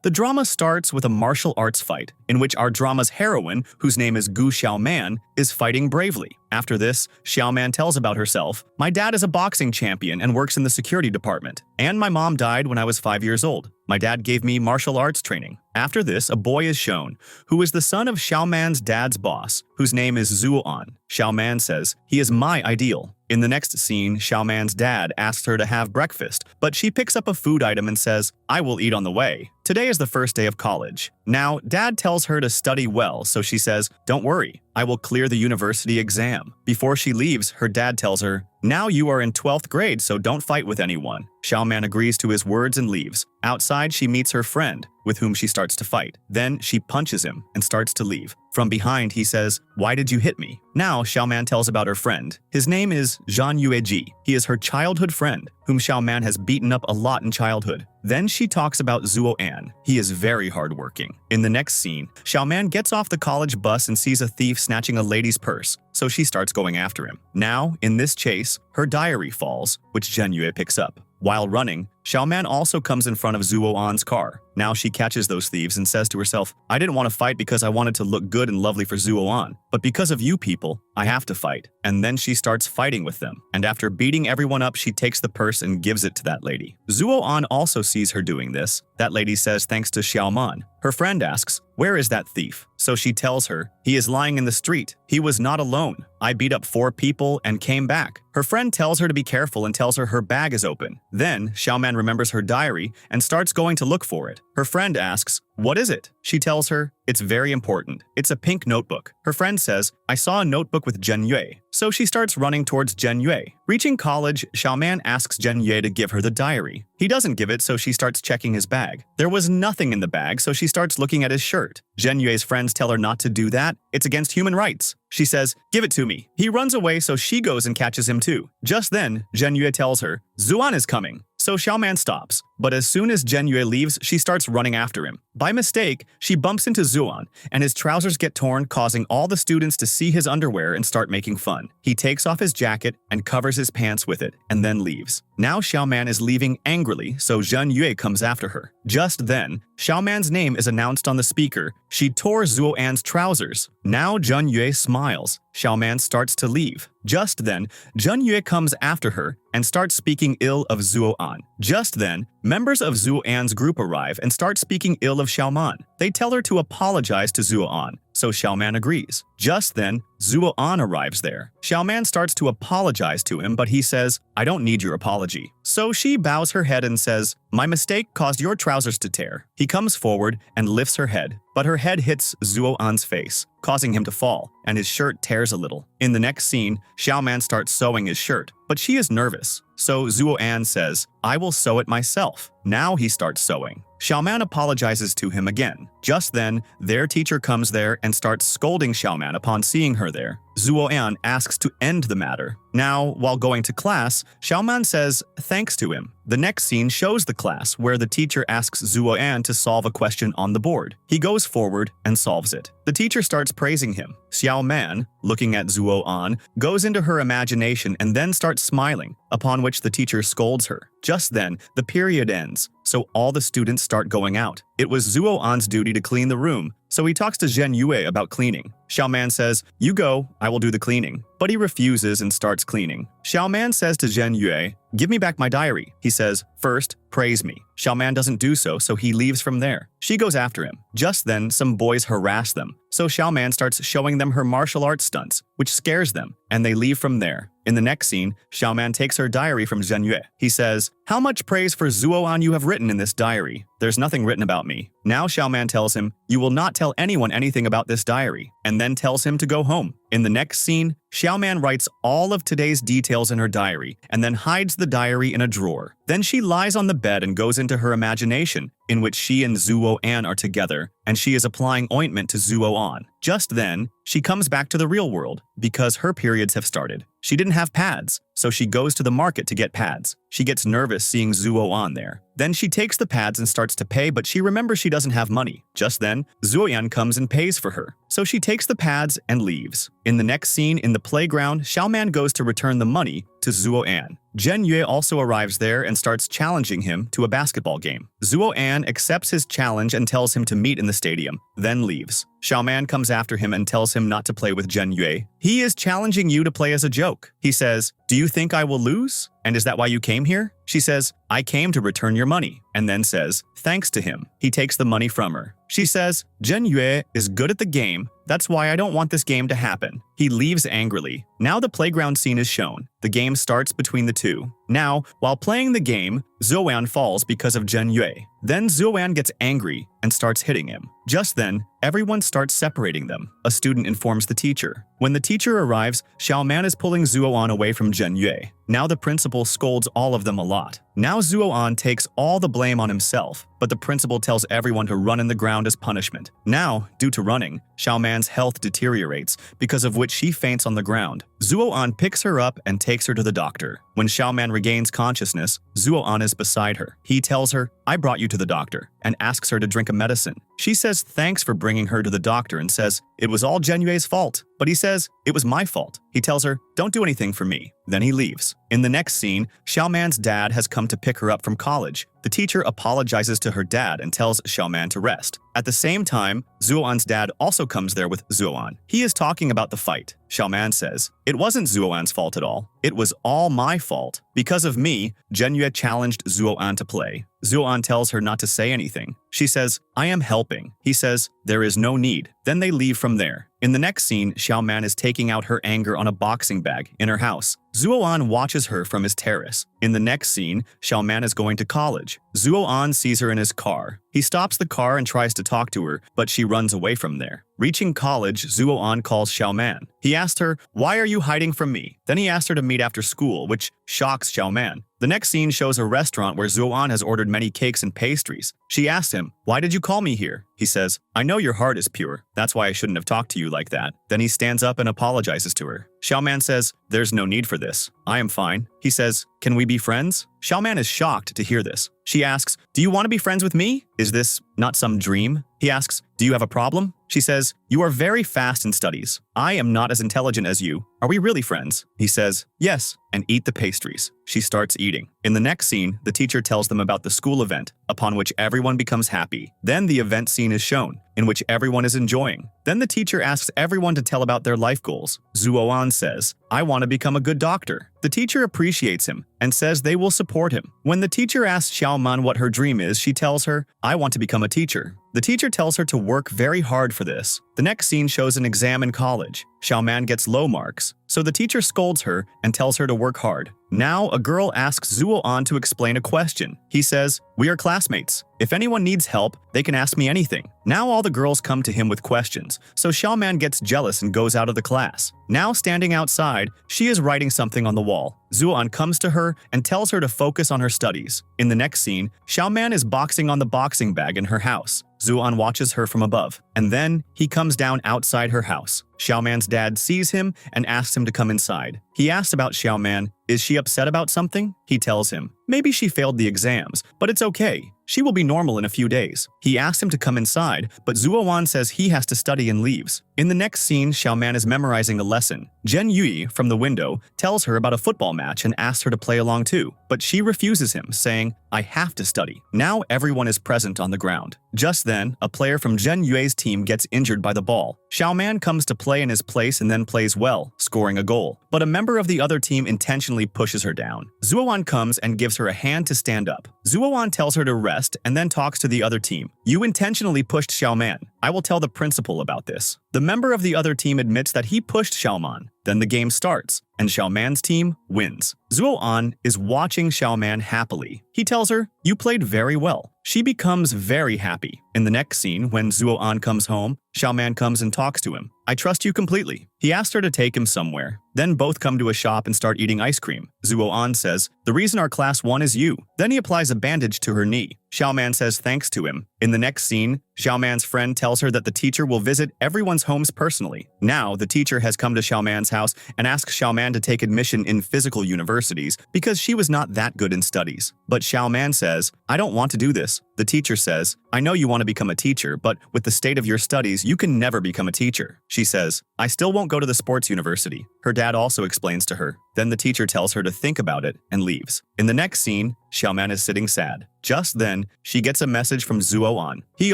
The drama starts with a martial arts fight, in which our drama's heroine, whose name is Gu Xiaoman, is fighting bravely. After this, Xiaoman tells about herself, "My dad is a boxing champion and works in the security department, and my mom died when I was 5 years old. My dad gave me martial arts training." After this, a boy is shown, who is the son of Xiaoman's dad's boss, whose name is Zuoan. Xiaoman says, "He is my ideal." In the next scene, Xiaoman's dad asks her to have breakfast, but she picks up a food item and says, "I will eat on the way. Today is the first day of college." Now, dad tells her to study well, so she says, "Don't worry, I will clear the university exam." Before she leaves, her dad tells her, "Now you are in 12th grade, so don't fight with anyone." Xiaoman agrees to his words and leaves. Outside, she meets her friend, with whom she starts to fight. Then she punches him and starts to leave. From behind, he says, "Why did you hit me?" Now, Xiaoman tells about her friend. His name is Zhan Yueji. He is her childhood friend, whom Xiaoman has beaten up a lot in childhood. Then she talks about Zuoan. He is very hardworking. In the next scene, Xiaoman gets off the college bus and sees a thief snatching a lady's purse, so she starts going after him. Now, in this chase, her diary falls, which Zhen Yue picks up. While running, Xiaoman also comes in front of Zuoan's car. Now she catches those thieves and says to herself, "I didn't want to fight because I wanted to look good and lovely for Zuoan, but because of you people, I have to fight." And then she starts fighting with them, and after beating everyone up, she takes the purse and gives it to that lady. Zuoan also sees her doing this. That lady says thanks to Xiaoman. Her friend asks, "Where is that thief?" So she tells her, "He is lying in the street. He was not alone. I beat up 4 people and came back." Her friend tells her to be careful and tells her bag is open. Then Xiaoman remembers her diary and starts going to look for it. Her friend asks, "What is it?" She tells her, "It's very important. It's a pink notebook." Her friend says, "I saw a notebook with Zhen Yue." So she starts running towards Zhen Yue. Reaching college, Xiaoman asks Zhen Yue to give her the diary. He doesn't give it, so she starts checking his bag. There was nothing in the bag, so she starts looking at his shirt. Zhen Yue's friends tell her not to do that. It's against human rights. She says, "Give it to me." He runs away, so she goes and catches him too. Just then, Zhen Yue tells her, "Zuan is coming." So Xiaoman stops, but as soon as Zhen Yue leaves, she starts running after him. By mistake, she bumps into Zuan, and his trousers get torn, causing all the students to see his underwear and start making fun. He takes off his jacket and covers his pants with it, and then leaves. Now Xiaoman is leaving angrily, so Zhen Yue comes after her. Just then, Xiaoman's name is announced on the speaker. She tore Zuoan's trousers. Now Zhen Yue smiles. Xiaoman starts to leave. Just then, Zhen Yue comes after her and starts speaking ill of Zuoan. Just then, members of Zuoan's group arrive and start speaking ill of Xiaoman. They tell her to apologize to Zuoan, so Xiaoman agrees. Just then, Zuoan arrives there. Xiaoman starts to apologize to him, but he says, "I don't need your apology." So she bows her head and says, "My mistake caused your trousers to tear." He comes forward and lifts her head, but her head hits Zuoan's face, causing him to fall, and his shirt tears a little. In the next scene, Xiaoman starts sewing his shirt, but she is nervous. So Zuoan says, "I will sew it myself." Now he starts sewing. Xiaoman apologizes to him again. Just then, their teacher comes there and starts scolding Xiaoman upon seeing her there. Zuoan asks to end the matter. Now, while going to class, Xiaoman says thanks to him. The next scene shows the class where the teacher asks Zuoan to solve a question on the board. He goes forward and solves it. The teacher starts praising him. Xiaoman, looking at Zuoan, goes into her imagination and then starts smiling, upon which the teacher scolds her. Just then, the period ends, so all the students start going out. It was Zuoan's duty to clean the room, so he talks to Zhen Yue about cleaning. Xiaoman says, "You go, I will do the cleaning." But he refuses and starts cleaning. Xiaoman says to Zhen Yue, "Give me back my diary." He says, "First, praise me." Xiaoman doesn't do so, so he leaves from there. She goes after him. Just then, some boys harass them, so Xiaoman starts showing them her martial arts stunts, which scares them, and they leave from there. In the next scene, Xiaoman takes her diary from Zhen Yue. He says, "How much praise for Zuoan you have written in this diary? There's nothing written about me." Now Xiaoman tells him, "You will not tell anyone anything about this diary," and then tells him to go home. In the next scene, Xiaoman writes all of today's details in her diary and then hides the diary in a drawer. Then she lies on the bed and goes into her imagination, in which she and Zuoan are together, and she is applying ointment to Zuoan. Just then, she comes back to the real world because her periods have started. She didn't have pads, so she goes to the market to get pads. She gets nervous seeing Zuoan there. Then she takes the pads and starts to pay, but she remembers she doesn't have money. Just then, Zuoyan comes and pays for her. So she takes the pads and leaves. In the next scene in the playground, Xiaoman goes to return the money to Zuo An. Jen Yue also arrives there and starts challenging him to a basketball game. Zuo An accepts his challenge and tells him to meet in the stadium, then leaves. Xiaoman comes after him and tells him not to play with Jen Yue. He is challenging you to play as a joke. He says, "Do you think I will lose? And is that why you came here?" She says, "I came to return your money," and then says, thanks to him. He takes the money from her. She says, "Jen Yue is good at the game. That's why I don't want this game to happen." He leaves angrily. Now the playground scene is shown. The game starts between the two. Now, while playing the game, Zuo An falls because of Jen Yue. Then Zuo An gets angry and starts hitting him. Just then, everyone starts separating them. A student informs the teacher. When the teacher arrives, Xiaoman is pulling Zuo An away from Jen Yue. Now the principal scolds all of them a lot. Now Zuo An takes all the blame on himself, but the principal tells everyone to run in the ground as punishment. Now, due to running, Xiaoman's health deteriorates, because of which she faints on the ground. Zuo An picks her up and takes her to the doctor. When Xiaoman regains consciousness, Zuo An is beside her. He tells her, "I brought you to the doctor," and asks her to drink a medicine. She says thanks for bringing her to the doctor and says it was all Jen Yue's fault. But he says, "It was my fault." He tells her, "Don't do anything for me." Then he leaves. In the next scene, Xiaoman's dad has come to pick her up from college. The teacher apologizes to her dad and tells Xiaoman to rest. At the same time, Zuo An's dad also comes there with Zuo An. He is talking about the fight. Xiaoman says, "It wasn't Zuo An's fault at all. It was all my fault. Because of me, Jen Yue challenged Zuo An to play." Zuo An tells her not to say anything. She says, "I am helping." He says, "There is no need." Then they leave from there. In the next scene, Xiaoman is taking out her anger on a boxing bag in her house. Zuo An watches her from his terrace. In the next scene, Xiaoman is going to college. Zuo An sees her in his car. He stops the car and tries to talk to her, but she runs away from there. Reaching college, Zuo An calls Xiaoman. He asked her, "Why are you hiding from me?" Then he asked her to meet after school, which shocks Xiaoman. The next scene shows a restaurant where Zuo An has ordered many cakes and pastries. She asks him, "Why did you call me here?" He says, "I know your heart is pure. That's why I shouldn't have talked to you like that." Then he stands up and apologizes to her. Xiaoman says, "There's no need for this. I am fine." He says, "Can we be friends?" Xiaoman is shocked to hear this. She asks, "Do you want to be friends with me? Is this not some dream?" He asks, "Do you have a problem?" She says, "You are very fast in studies. I am not as intelligent as you. Are we really friends?" He says, "Yes," and eat the pastries. She starts eating. In the next scene, the teacher tells them about the school event, upon which everyone becomes happy. Then the event scene is shown, in which everyone is enjoying. Then the teacher asks everyone to tell about their life goals. Zuo An says, "I want to become a good doctor." The teacher appreciates him and says they will support him. When the teacher asks Xiaoman what her dream is, she tells her, "I want to become a teacher." The teacher tells her to work very hard for this. The next scene shows an exam in college. Xiaoman gets low marks, so the teacher scolds her and tells her to work hard. Now, a girl asks Zuo An to explain a question. He says, "We are classmates. If anyone needs help, they can ask me anything." Now all the girls come to him with questions, so Xiaoman gets jealous and goes out of the class. Now standing outside, she is writing something on the wall. Zuo An comes to her and tells her to focus on her studies. In the next scene, Xiaoman is boxing on the boxing bag in her house. Zuo An watches her from above, and then he comes down outside her house. Xiaoman's dad sees him and asks him to come inside. He asks about Xiaoman. Is she upset about something? He tells him, maybe she failed the exams, but it's okay. She will be normal in a few days. He asks him to come inside, but Zuo An says he has to study and leaves. In the next scene, Xiaoman is memorizing a lesson. Jen Yue, from the window, tells her about a football match and asks her to play along too, but she refuses him, saying, "I have to study." Now everyone is present on the ground. Just then, a player from Jen Yue's team gets injured by the ball. Xiaoman comes to play in his place and then plays well, scoring a goal. But a member of the other team intentionally pushes her down. Zuo An comes and gives her a hand to stand up. Zuo An tells her to rest and then talks to the other team. "You intentionally pushed Xiaoman. I will tell the principal about this." The member of the other team admits that he pushed Xiaoman. Then the game starts, and Xiaoman's team wins. Zuo An is watching Xiaoman happily. He tells her, "You played very well." She becomes very happy. In the next scene, when Zuo An comes home, Xiaoman comes and talks to him. "I trust you completely." He asks her to take him somewhere. Then both come to a shop and start eating ice cream. Zuo An says, "The reason our class won is you." Then he applies a bandage to her knee. Xiaoman says thanks to him. In the next scene, Xiaoman's friend tells her that the teacher will visit everyone's homes personally. Now, the teacher has come to Xiaoman's house and asks Xiaoman to take admission in physical universities because she was not that good in studies. But Xiaoman says, "I don't want to do this. this, the teacher says, I know you want to become a teacher, but with the state of your studies, you can never become a teacher. She says, I still won't go to the sports university. Her dad also explains to her. Then the teacher tells her to think about it and leaves. In the next scene, Xiaoman is sitting sad. Just then, she gets a message from Zuo-an. He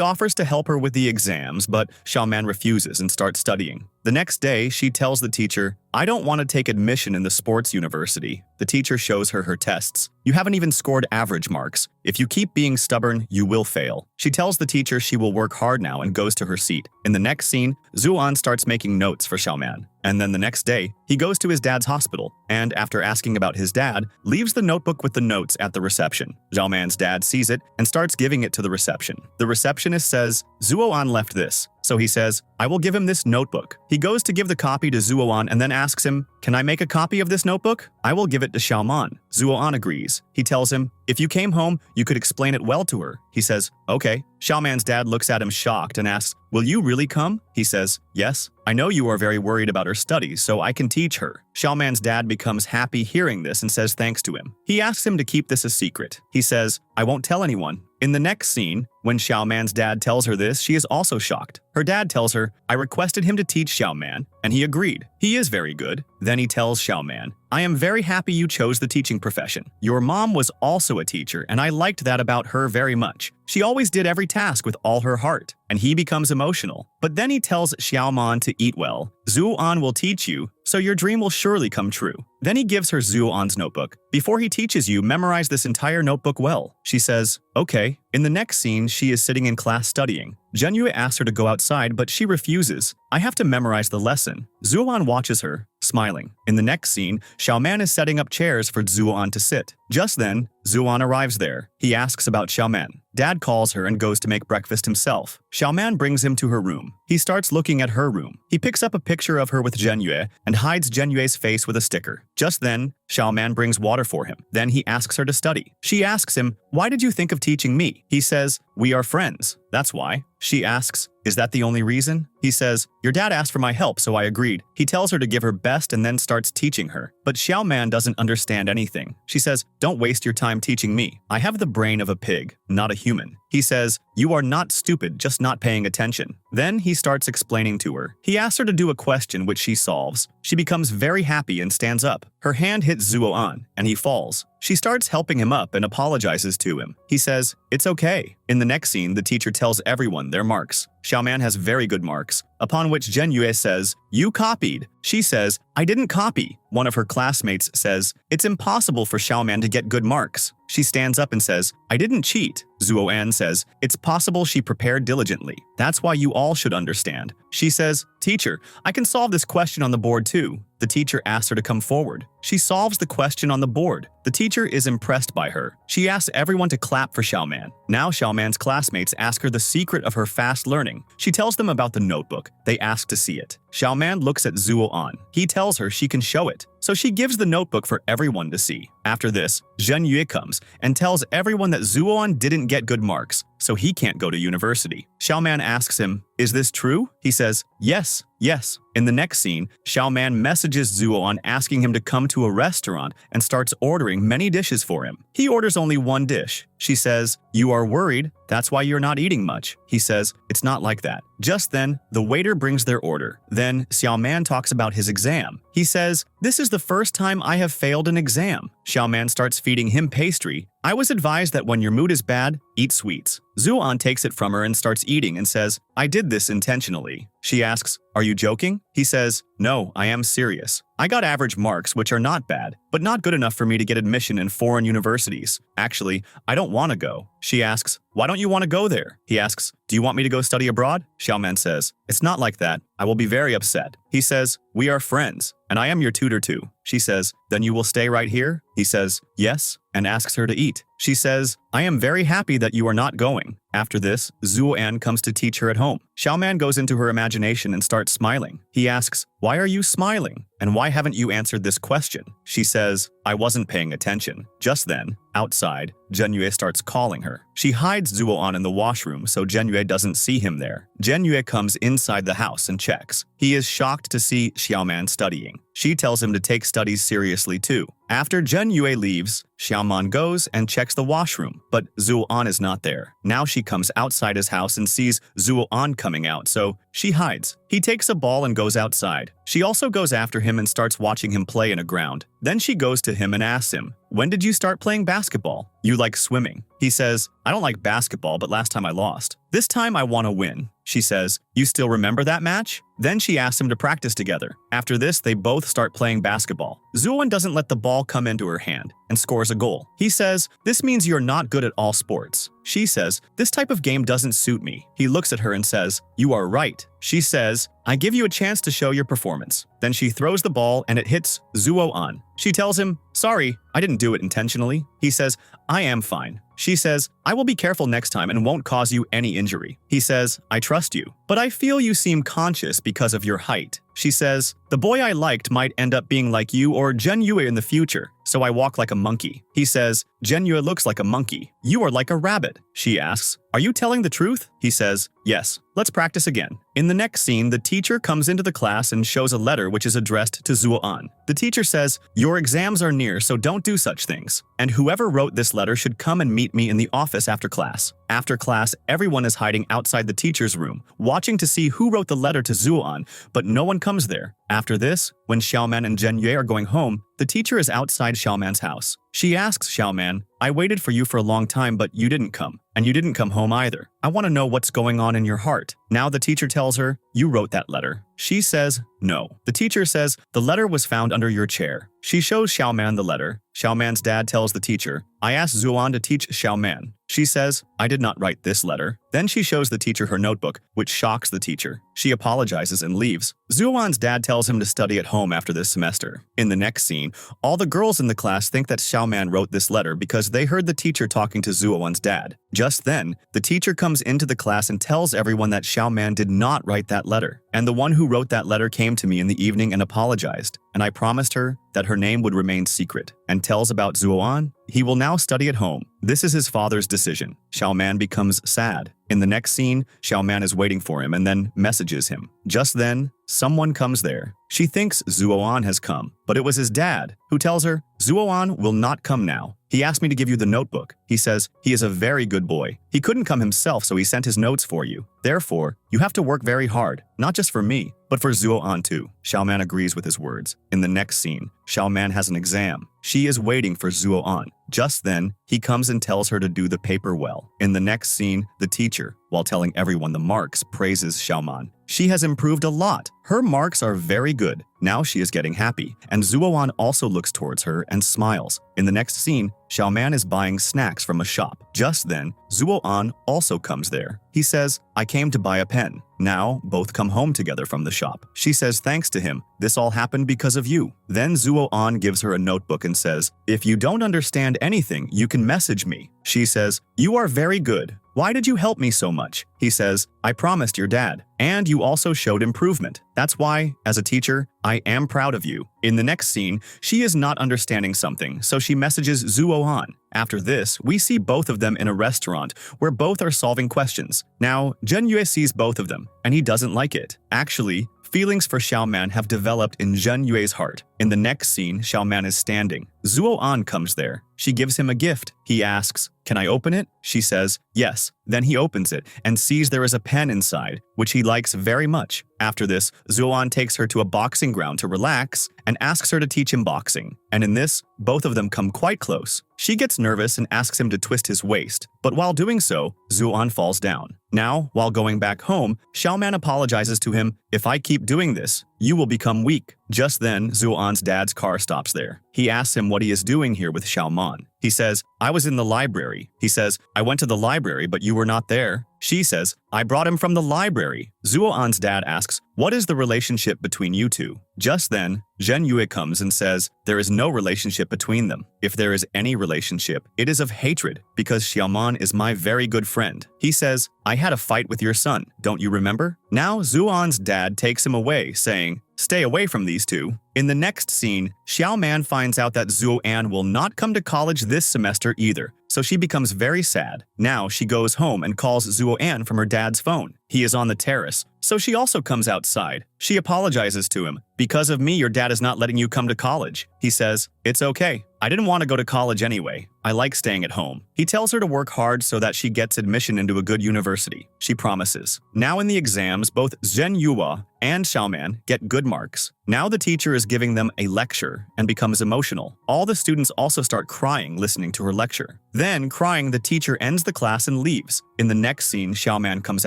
offers to help her with the exams, but Xiaoman refuses and starts studying. The next day, she tells the teacher, I don't want to take admission in the sports university. The teacher shows her her tests. You haven't even scored average marks. If you keep being stubborn, you will fail. She tells the teacher she will work hard now and goes to her seat. In the next scene, Zuo-an starts making notes for Xiaoman. And then the next day, he goes to his dad's hospital, and after asking about his dad, leaves the notebook with the notes at the reception. Xiaoman's dad sees it and starts giving it to the reception. The receptionist says, Zuo-an left this. So he says, I will give him this notebook. He goes to give the copy to Zuo-an and then asks him, can I make a copy of this notebook? I will give it to Xiaoman. Zuo-an agrees. He tells him, if you came home, you could explain it well to her. He says, okay. Xiaoman's dad looks at him shocked and asks, will you really come? He says, yes. I know you are very worried about her studies, so I can teach her. Xiaoman's dad becomes happy hearing this and says thanks to him. He asks him to keep this a secret. He says, I won't tell anyone. In the next scene, when Xiaoman's dad tells her this, she is also shocked. Her dad tells her, I requested him to teach Xiaoman, and he agreed. He is very good. Then he tells Xiaoman, I am very happy you chose the teaching profession. Your mom was also a teacher, and I liked that about her very much. She always did every task with all her heart. And he becomes emotional. But then he tells Xiaoman to eat well. Zuo-an will teach you, so your dream will surely come true. Then he gives her Zuo-an's notebook. Before he teaches you, memorize this entire notebook well. She says, okay. In the next scene, she is sitting in class studying. Zhenyue asks her to go outside, but she refuses. I have to memorize the lesson. Zuo-an watches her, smiling. In the next scene, Xiaoman is setting up chairs for Zuo-an to sit. Just then, Zuo-an arrives there. He asks about Xiaoman. Dad calls her and goes to make breakfast himself. Xiaoman brings him to her room. He starts looking at her room. He picks up a picture of her with Zhenyue and hides Zhenyue's face with a sticker. Just then, Xiaoman brings water for him. Then he asks her to study. She asks him, why did you think of teaching me? He says, we are friends. That's why. She asks, is that the only reason? He says, your dad asked for my help, so I agreed. He tells her to give her best and then starts teaching her. But Xiaoman doesn't understand anything. She says, don't waste your time teaching me. I have the brain of a pig, not a human. He says, you are not stupid, just not paying attention. Then he starts explaining to her. He asks her to do a question which she solves. She becomes very happy and stands up. Her hand hits Zuo-an, and he falls. She starts helping him up and apologizes to him. He says, it's okay. In the next scene, the teacher tells everyone their marks. Xiaoman has very good marks, upon which Zhenyue says, you copied. She says, I didn't copy. One of her classmates says, it's impossible for Xiaoman to get good marks. She stands up and says, I didn't cheat. Zuo-an says, it's possible she prepared diligently. That's why you all should understand. She says, teacher, I can solve this question on the board too. The teacher asks her to come forward. She solves the question on the board. The teacher is impressed by her. She asks everyone to clap for Xiaoman. Now Xiaoman's classmates ask her the secret of her fast learning. She tells them about the notebook. They ask to see it. Xiaoman looks at Zuo-an. He tells her she can show it. So she gives the notebook for everyone to see. After this, Zhenyue comes and tells everyone that Zuo-an didn't get good marks, so he can't go to university. Xiaoman asks him, is this true? He says, yes, yes. In the next scene, Xiaoman messages Zuo-an asking him to come to a restaurant and starts ordering many dishes for him. He orders only one dish. She says, you are worried, that's why you're not eating much. He says, it's not like that. Just then, the waiter brings their order. Then, Xiaoman talks about his exam. He says, this is the first time I have failed an exam. Xiaoman starts feeding him pastry. I was advised that when your mood is bad, eat sweets. Zuo-an takes it from her and starts eating and says, I did this intentionally. She asks, are you joking? He says, no, I am serious. I got average marks, which are not bad, but not good enough for me to get admission in foreign universities. Actually, I don't want to go. She asks, why don't you want to go there? He asks, do you want me to go study abroad? Xiaoman says, it's not like that. I will be very upset. He says, we are friends, and I am your tutor too. She says, then you will stay right here? He says, yes, and asks her to eat. She says, I am very happy that you are not going. After this, Zuo-an comes to teach her at home. Xiaoman goes into her imagination and starts smiling. He asks, why are you smiling? And why haven't you answered this question? She says, I wasn't paying attention. Just then, outside, Jeonyue starts calling her. She hides Zuo-an in the washroom so Jeonyue doesn't see him there. Jeonyue comes inside the house and checks. He is shocked to see Xiaoman studying. She tells him to take studies seriously too. After Jeonyue leaves, Xiaoman goes and checks the washroom, but Zuo-an is not there. Now she comes outside his house and sees Zuo-an coming out, so she hides. He takes a ball and goes outside. She also goes after him and starts watching him play in a ground. Then she goes to him and asks him, when did you start playing basketball? You like swimming. He says, I don't like basketball, but last time I lost. This time I want to win. She says, you still remember that match? Then she asks him to practice together. After this, they both start playing basketball. Zuo-an doesn't let the ball come into her hand and scores a goal. He says, this means you're not good at all sports. She says, this type of game doesn't suit me. He looks at her and says, you are right. She says, I give you a chance to show your performance. Then she throws the ball and it hits Zuo-an. She tells him, sorry, I didn't do it intentionally. He says, I am fine. She says, I will be careful next time and won't cause you any injury. He says, I trust you, but I feel you seem conscious because of your height. She says, the boy I liked might end up being like you or Jeonyue in the future, so I walk like a monkey. He says, Jeonyue looks like a monkey. You are like a rabbit. She asks, are you telling the truth? He says, yes. Let's practice again. In the next scene, the teacher comes into the class and shows a letter which is addressed to Zuo-an. The teacher says, your exams are near, so don't do such things. And whoever wrote this letter should come and meet me in the office after class. After class, everyone is hiding outside the teacher's room, watching to see who wrote the letter to Zuo-an, but no one comes there. After this, when Xiaoman and Jeonyue are going home, the teacher is outside Xiaoman's house. She asks Xiaoman, I waited for you for a long time, but you didn't come. And you didn't come home either. I want to know what's going on in your heart. Now the teacher tells her, you wrote that letter. She says, no. The teacher says, the letter was found under your chair. She shows Xiaoman the letter. Xiaoman's dad tells the teacher, I asked Zuo-an to teach Xiaoman. She says, I did not write this letter. Then she shows the teacher her notebook, which shocks the teacher. She apologizes and leaves. Zuo-an's dad tells him to study at home after this semester. In the next scene, all the girls in the class think that Xiaoman wrote this letter because they heard the teacher talking to Zuo-an's dad. Just then, the teacher comes into the class and tells everyone that Xiaoman did not write that letter. And the one who wrote that letter came to me in the evening and apologized. And I promised her that her name would remain secret. And tells about Zuo-an. He will now study at home. This is his father's decision. Xiaoman becomes sad. In the next scene, Xiaoman is waiting for him and then messages him. Just then, someone comes there. She thinks Zuo-an has come, but it was his dad, who tells her, Zuo-an will not come now. He asked me to give you the notebook. He says, he is a very good boy. He couldn't come himself, so he sent his notes for you. Therefore, you have to work very hard, not just for me, but for Zuo-an too. Xiaoman agrees with his words. In the next scene, Xiaoman has an exam. She is waiting for Zuo-an. Just then, he comes and tells her to do the paper well. In the next scene, the teacher, while telling everyone the marks, praises Xiaoman. She has improved a lot. Her marks are very good. Now she is getting happy, and Zuo-an also looks towards her and smiles. In the next scene, Xiaoman is buying snacks from a shop. Just then, Zuo-an also comes there. He says, I came to buy a pen. Now, both come home together from the shop. She says thanks to him. This all happened because of you. Then Zuo-an gives her a notebook and says, if you don't understand anything, you can message me. She says, you are very good. Why did you help me so much? He says, I promised your dad. And you also showed improvement. That's why, as a teacher, I am proud of you. In the next scene, she is not understanding something, so she messages Zuo-an. After this, we see both of them in a restaurant where both are solving questions. Now, Jeonyue sees both of them, and he doesn't like it. Actually, feelings for Xiaoman have developed in Jeonyue's heart. In the next scene, Xiaoman is standing. Zuo-an comes there. She gives him a gift. He asks, can I open it? She says, yes. Then he opens it and sees there is a pen inside, which he likes very much. After this, Zuo-an takes her to a boxing ground to relax and asks her to teach him boxing. And in this, both of them come quite close. She gets nervous and asks him to twist his waist, but while doing so, Zuo-an falls down. Now, while going back home, Xiaoman apologizes to him, if I keep doing this, you will become weak. Just then, Zuo-an's dad's car stops there. He asks him what he is doing here with Xiaoman. He says, I was in the library. He says, I went to the library, but you were not there. She says, I brought him from the library. Zuo-an's dad asks, what is the relationship between you two? Just then, Jeonyue comes and says, there is no relationship between them. If there is any relationship, it is of hatred, because Xiaoman is my very good friend. He says, I had a fight with your son, don't you remember? Now, Zuo-an's dad takes him away, saying, Stay away from these two. In the next scene, Xiaoman finds out that Zuo An will not come to college this semester either, so she becomes very sad. Now she goes home and calls Zuo An from her dad's phone. He is on the terrace, so she also comes outside. She apologizes to him. "Because of me, your dad is not letting you come to college." He says, "It's okay. I didn't want to go to college anyway. I like staying at home." He tells her to work hard so that she gets admission into a good university. She promises. Now in the exams, both Zhen Yuhua and Xiaoman get good marks. Now the teacher is giving them a lecture and becomes emotional. All the students also start crying listening to her lecture. Then, crying, the teacher ends the class and leaves. In the next scene, Xiaoman comes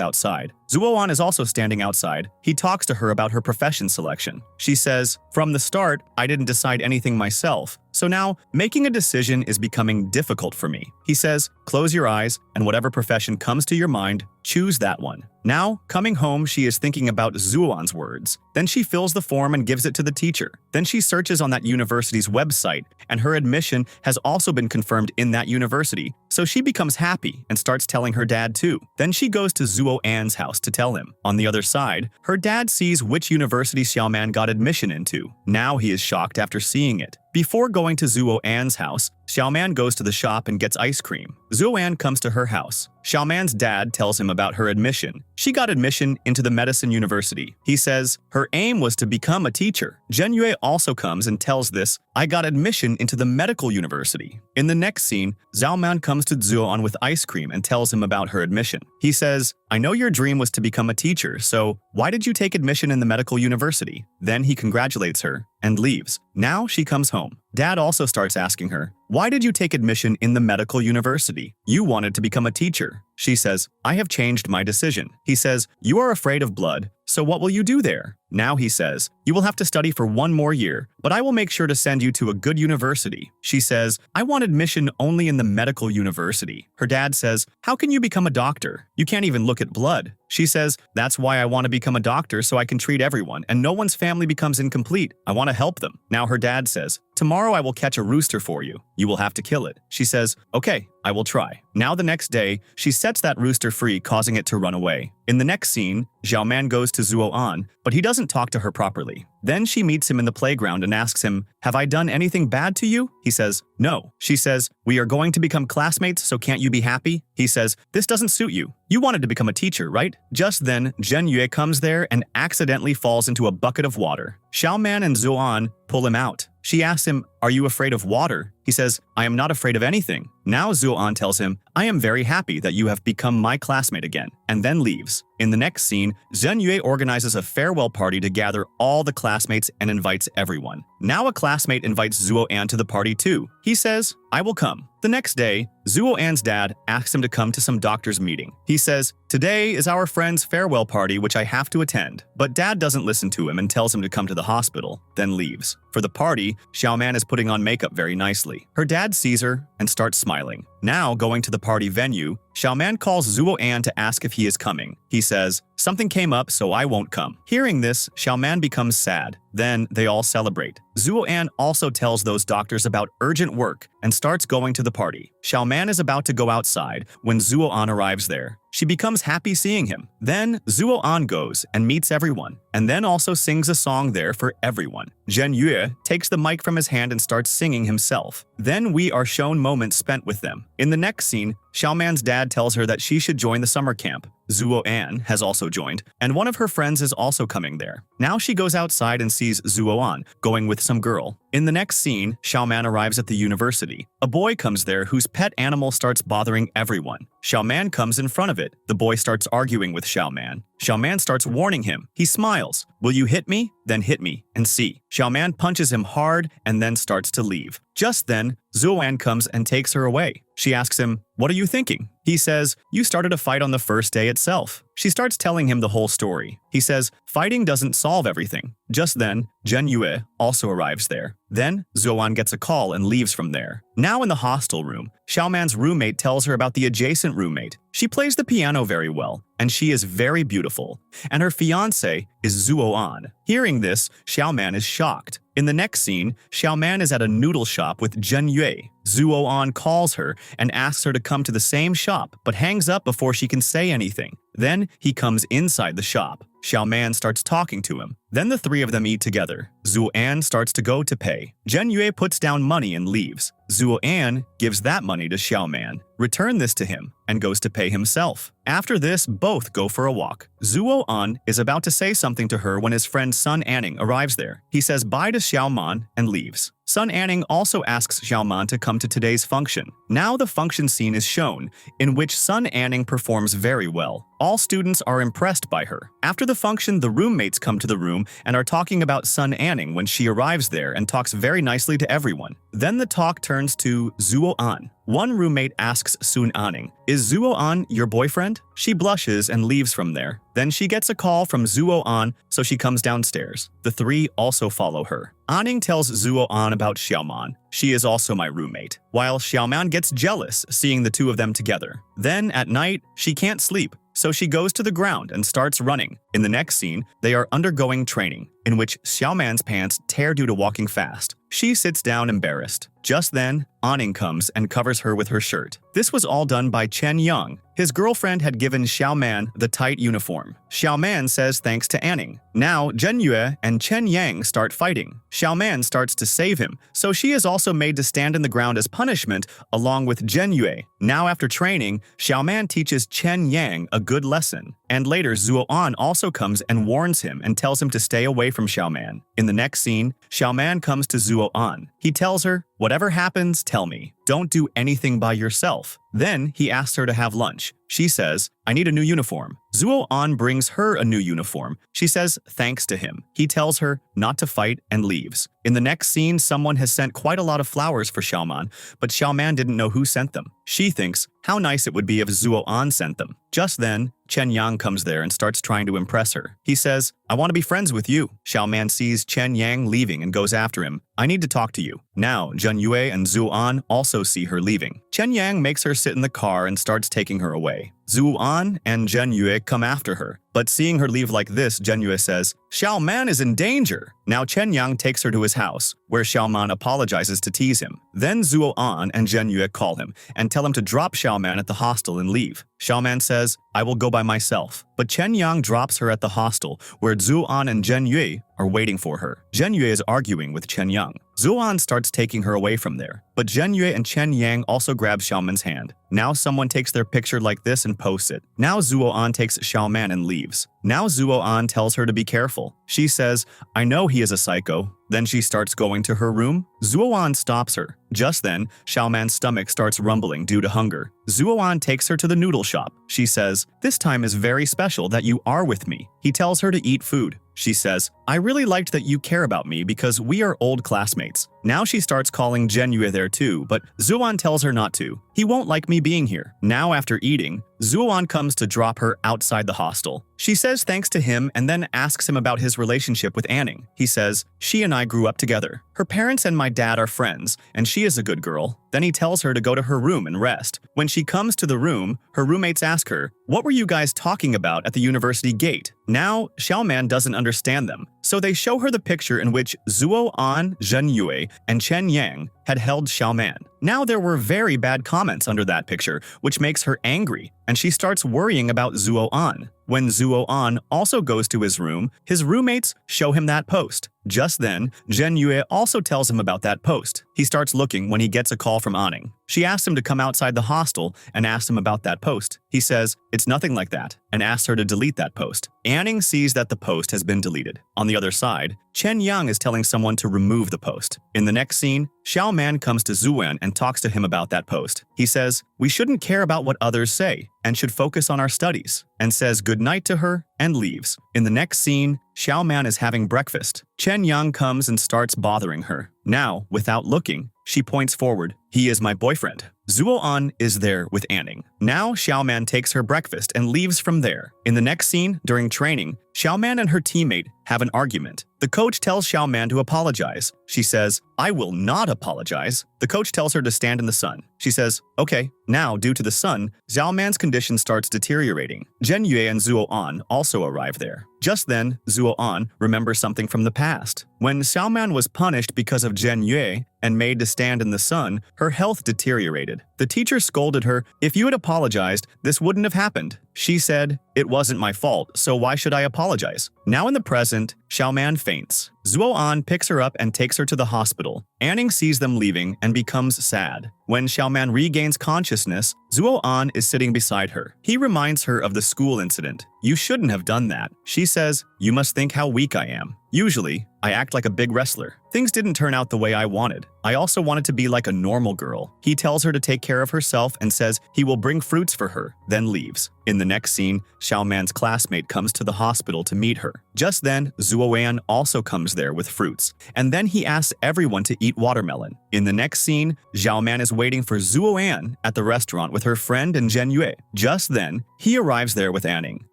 outside. Zuoan is also standing outside. He talks to her about her profession selection. She says, "From the start, I didn't decide anything myself. So now, making a decision is becoming difficult for me." He says, "Close your eyes, and whatever profession comes to your mind, choose that one." Now, coming home, she is thinking about Zuoan's words. Then she fills the form and gives it to the teacher. Then she searches on that university's website, and her admission has also been confirmed in that university. So she becomes happy and starts telling her dad too. Then she goes to Zuo An's house to tell him. On the other side, her dad sees which university Xiaoman got admission into. Now he is shocked after seeing it. Before going to Zuo An's house, Xiaoman goes to the shop and gets ice cream. Zuo An comes to her house. Xiaoman's dad tells him about her admission. She got admission into the medicine university. He says her aim was to become a teacher. Zhen Yue also comes and tells this, "I got admission into the medical university." In the next scene, Zhao Man comes to Zuo An with ice cream and tells him about her admission. He says, "I know your dream was to become a teacher, so why did you take admission in the medical university?" Then he congratulates her and leaves. Now she comes home. Dad also starts asking her, "Why did you take admission in the medical university? You wanted to become a teacher." She says, "I have changed my decision." He says, "You are afraid of blood, so what will you do there?" Now he says, "You will have to study for 1 more year, but I will make sure to send you to a good university." She says, "I want admission only in the medical university." Her dad says, "How can you become a doctor? You can't even look at blood." She says, "That's why I want to become a doctor so I can treat everyone and no one's family becomes incomplete. I want to help them." Now her dad says, "Tomorrow I will catch a rooster for you. You will have to kill it." She says, "Okay, I will try." Now the next day, she sets that rooster free, causing it to run away. In the next scene, Zhao Man goes to Zuo An, but he doesn't talk to her properly. Then she meets him in the playground and asks him, "Have I done anything bad to you?" He says, "No." She says, "We are going to become classmates, so can't you be happy?" He says, "This doesn't suit you. You wanted to become a teacher, right?" Just then, Zhen Yue comes there and accidentally falls into a bucket of water. Xiao Man and Zuo An pull him out. She asks him, "Are you afraid of water?" He says, "I am not afraid of anything." Now Zuo An tells him, "I am very happy that you have become my classmate again," and then leaves. In the next scene, Zhen Yue organizes a farewell party to gather all the classmates and invites everyone. Now a classmate invites Zuo An to the party too. He says, "I will come." The next day, Zuo An's dad asks him to come to some doctor's meeting. He says, "Today is our friend's farewell party which I have to attend." But dad doesn't listen to him and tells him to come to the hospital, then leaves. For the party, Xiao Man is putting on makeup very nicely. Her dad sees her and starts smiling. Now, going to the party venue, Xiao Man calls Zuo An to ask if he is coming. He says, "Something came up, so I won't come." Hearing this, Xiao Man becomes sad. Then they all celebrate. Zuo An also tells those doctors about urgent work and starts going to the party. Xiao Man is about to go outside when Zuo An arrives there. She becomes happy seeing him. Then Zuo An goes and meets everyone, and then also sings a song there for everyone. Zhen Yue takes the mic from his hand and starts singing himself. Then we are shown moments spent with them. In the next scene, Xiao Man's dad tells her that she should join the summer camp. Zuo An has also joined, and one of her friends is also coming there. Now she goes outside and sees Zuo An going with some girl. In the next scene, Xiao Man arrives at the university. A boy comes there whose pet animal starts bothering everyone. Xiao Man comes in front of it. The boy starts arguing with Xiao Man. Xiao Man starts warning him. He smiles. "Will you hit me? Then hit me and see." Xiao Man punches him hard and then starts to leave. Just then, Zuo An comes and takes her away. She asks him, "What are you thinking?" He says, "You started a fight on the first day itself." She starts telling him the whole story. He says, "Fighting doesn't solve everything." Just then, Zhen Yue also arrives there. Then, Zuo An gets a call and leaves from there. Now in the hostel room, Xiao Man's roommate tells her about the adjacent roommate. She plays the piano very well, and she is very beautiful. And her fiancé is Zuo An. Hearing this, Xiao Man is shocked. In the next scene, Xiao Man is at a noodle shop with Zhen Yue. Zuo An calls her and asks her to come to the same shop, but hangs up before she can say anything. Then he comes inside the shop. Xiao Man starts talking to him. Then the three of them eat together. Zuo-an starts to go to pay. Zhen-yue puts down money and leaves. Zuo-an gives that money to Xiaoman, return this to him, and goes to pay himself. After this, both go for a walk. Zuo-an is about to say something to her when his friend Sun Anning arrives there. He says bye to Xiaoman and leaves. Sun Anning also asks Xiaoman to come to today's function. Now the function scene is shown, in which Sun Anning performs very well. All students are impressed by her. After the function, the roommates come to the room and are talking about Sun Anning when she arrives there and talks very nicely to everyone. Then the talk turns to Zuo-an. One roommate asks Sun Anning, "Is Zuo-an your boyfriend?" She blushes and leaves from there. Then she gets a call from Zuo-an, so she comes downstairs. The three also follow her. Anning tells Zuo-an about Xiaoman. She is also my roommate, while Xiaoman gets jealous seeing the two of them together. Then, at night, she can't sleep, so she goes to the ground and starts running. In the next scene, they are undergoing training, in which Xiaoman's pants tear due to walking fast. She sits down embarrassed. Just then, Anning comes and covers her with her shirt. This was all done by Chen Yang. His girlfriend had given Xiaoman the tight uniform. Xiaoman says thanks to Anning. Now, Zhen-yue and Chen Yang start fighting. Xiaoman starts to save him, so she is also made to stand in the ground as punishment along with Zhen-yue. Now after training, Xiaoman teaches Chen Yang a good lesson. And later, Zuo-an also comes and warns him and tells him to stay away from Xiaoman. In the next scene, Xiaoman comes to Zuo-an. He tells her, "Whatever happens, tell me. Don't do anything by yourself." Then he asks her to have lunch. She says, "I need a new uniform." Zuo-an brings her a new uniform. She says thanks to him. He tells her not to fight and leaves. In the next scene, someone has sent quite a lot of flowers for Xiaoman, but Xiaoman didn't know who sent them. She thinks how nice it would be if Zuo-an sent them. Just then, Chen Yang comes there and starts trying to impress her. He says, "I want to be friends with you." Xiaoman sees Chen Yang leaving and goes after him. "I need to talk to you." Now, Zhen-yue and Zuo-an also see her leaving. Chen Yang makes her sit in the car and starts taking her away. Zuo-an and Zhen-yue come after her, but seeing her leave like this, Zhen-yue says, "Xiaoman is in danger." Now Chen Yang takes her to his house, where Xiaoman apologizes to tease him. Then Zuo-an and Zhen-yue call him and tell him to drop Xiaoman at the hostel and leave. Xiaoman says, "I will go by myself." But Chen Yang drops her at the hostel, where Zuo-an and Zhen-yue are waiting for her. Zhen-yue is arguing with Chen Yang. Zuo-an starts taking her away from there, but Zhen-yue and Chen Yang also grab Xiaoman's hand. Now someone takes their picture like this and posts it. Now Zuo-an takes Xiaoman and leaves. Now Zuo-an tells her to be careful. She says, "I know he is a psycho." Then she starts going to her room. Zuo-an stops her. Just then, Xiaoman's stomach starts rumbling due to hunger. Zuo-an takes her to the noodle shop. She says, "This time is very special that you are with me." He tells her to eat food. She says, "I really liked that you care about me because we are old classmates." Now she starts calling Zhen-yue there too, but Zuo-an tells her not to. He won't like me being here. Now after eating, Zuo-an comes to drop her outside the hostel. She says thanks to him and then asks him about his relationship with Anning. He says, "She and I grew up together. Her parents and my dad are friends, and she is a good girl." Then he tells her to go to her room and rest. When she comes to the room, her roommates ask her, "What were you guys talking about at the university gate?" Now, Xiaoman doesn't understand them, so they show her the picture in which Zuo-an, Zhen-yue, and Chen Yang had held Xiaoman. Now there were very bad comments under that picture, which makes her angry, and she starts worrying about Zuo-an. When Zuo-an also goes to his room, his roommates show him that post. Just then, Zhen-yue also tells him about that post. He starts looking when he gets a call from Anning. She asks him to come outside the hostel and asks him about that post. He says, "It's nothing like that," and asks her to delete that post. Anning sees that the post has been deleted. On the other side, Chen Yang is telling someone to remove the post. In the next scene, Xiaoman comes to Zuan and talks to him about that post. He says, "We shouldn't care about what others say and should focus on our studies," and says goodnight to her and leaves. In the next scene, Xiaoman is having breakfast. Chen Yang comes and starts bothering her. Now, without looking, she points forward. "He is my boyfriend." Zuo-an is there with Anning. Now Xiaoman takes her breakfast and leaves from there. In the next scene, during training, Xiaoman and her teammate have an argument. The coach tells Xiaoman to apologize. She says, "I will not apologize." The coach tells her to stand in the sun. She says, "Okay." Now, due to the sun, Xiaoman's condition starts deteriorating. Zhen-yue and Zuo-an also arrive there. Just then, Zuo-an remembers something from the past. When Xiaoman was punished because of Zhen-yue and made to stand in the sun, her health deteriorated. The teacher scolded her, "If you had apologized, this wouldn't have happened." She said, "It wasn't my fault, so why should I apologize?" Now in the present, Xiaoman faints. Zuo-an picks her up and takes her to the hospital. Anning sees them leaving and becomes sad. When Xiaoman regains consciousness, Zuo-an is sitting beside her. He reminds her of the school incident. "You shouldn't have done that." She says, "You must think how weak I am. Usually, I act like a big wrestler. Things didn't turn out the way I wanted. I also wanted to be like a normal girl." He tells her to take care of herself and says he will bring fruits for her, then leaves. In the next scene, Xiaoman's classmate comes to the hospital to meet her. Just then, Zuo-an also comes there with fruits, and then he asks everyone to eat watermelon. In the next scene, Xiaoman is waiting for Zuo-an at the restaurant with her friend and Zhenyue. Just then, he arrives there with Anning.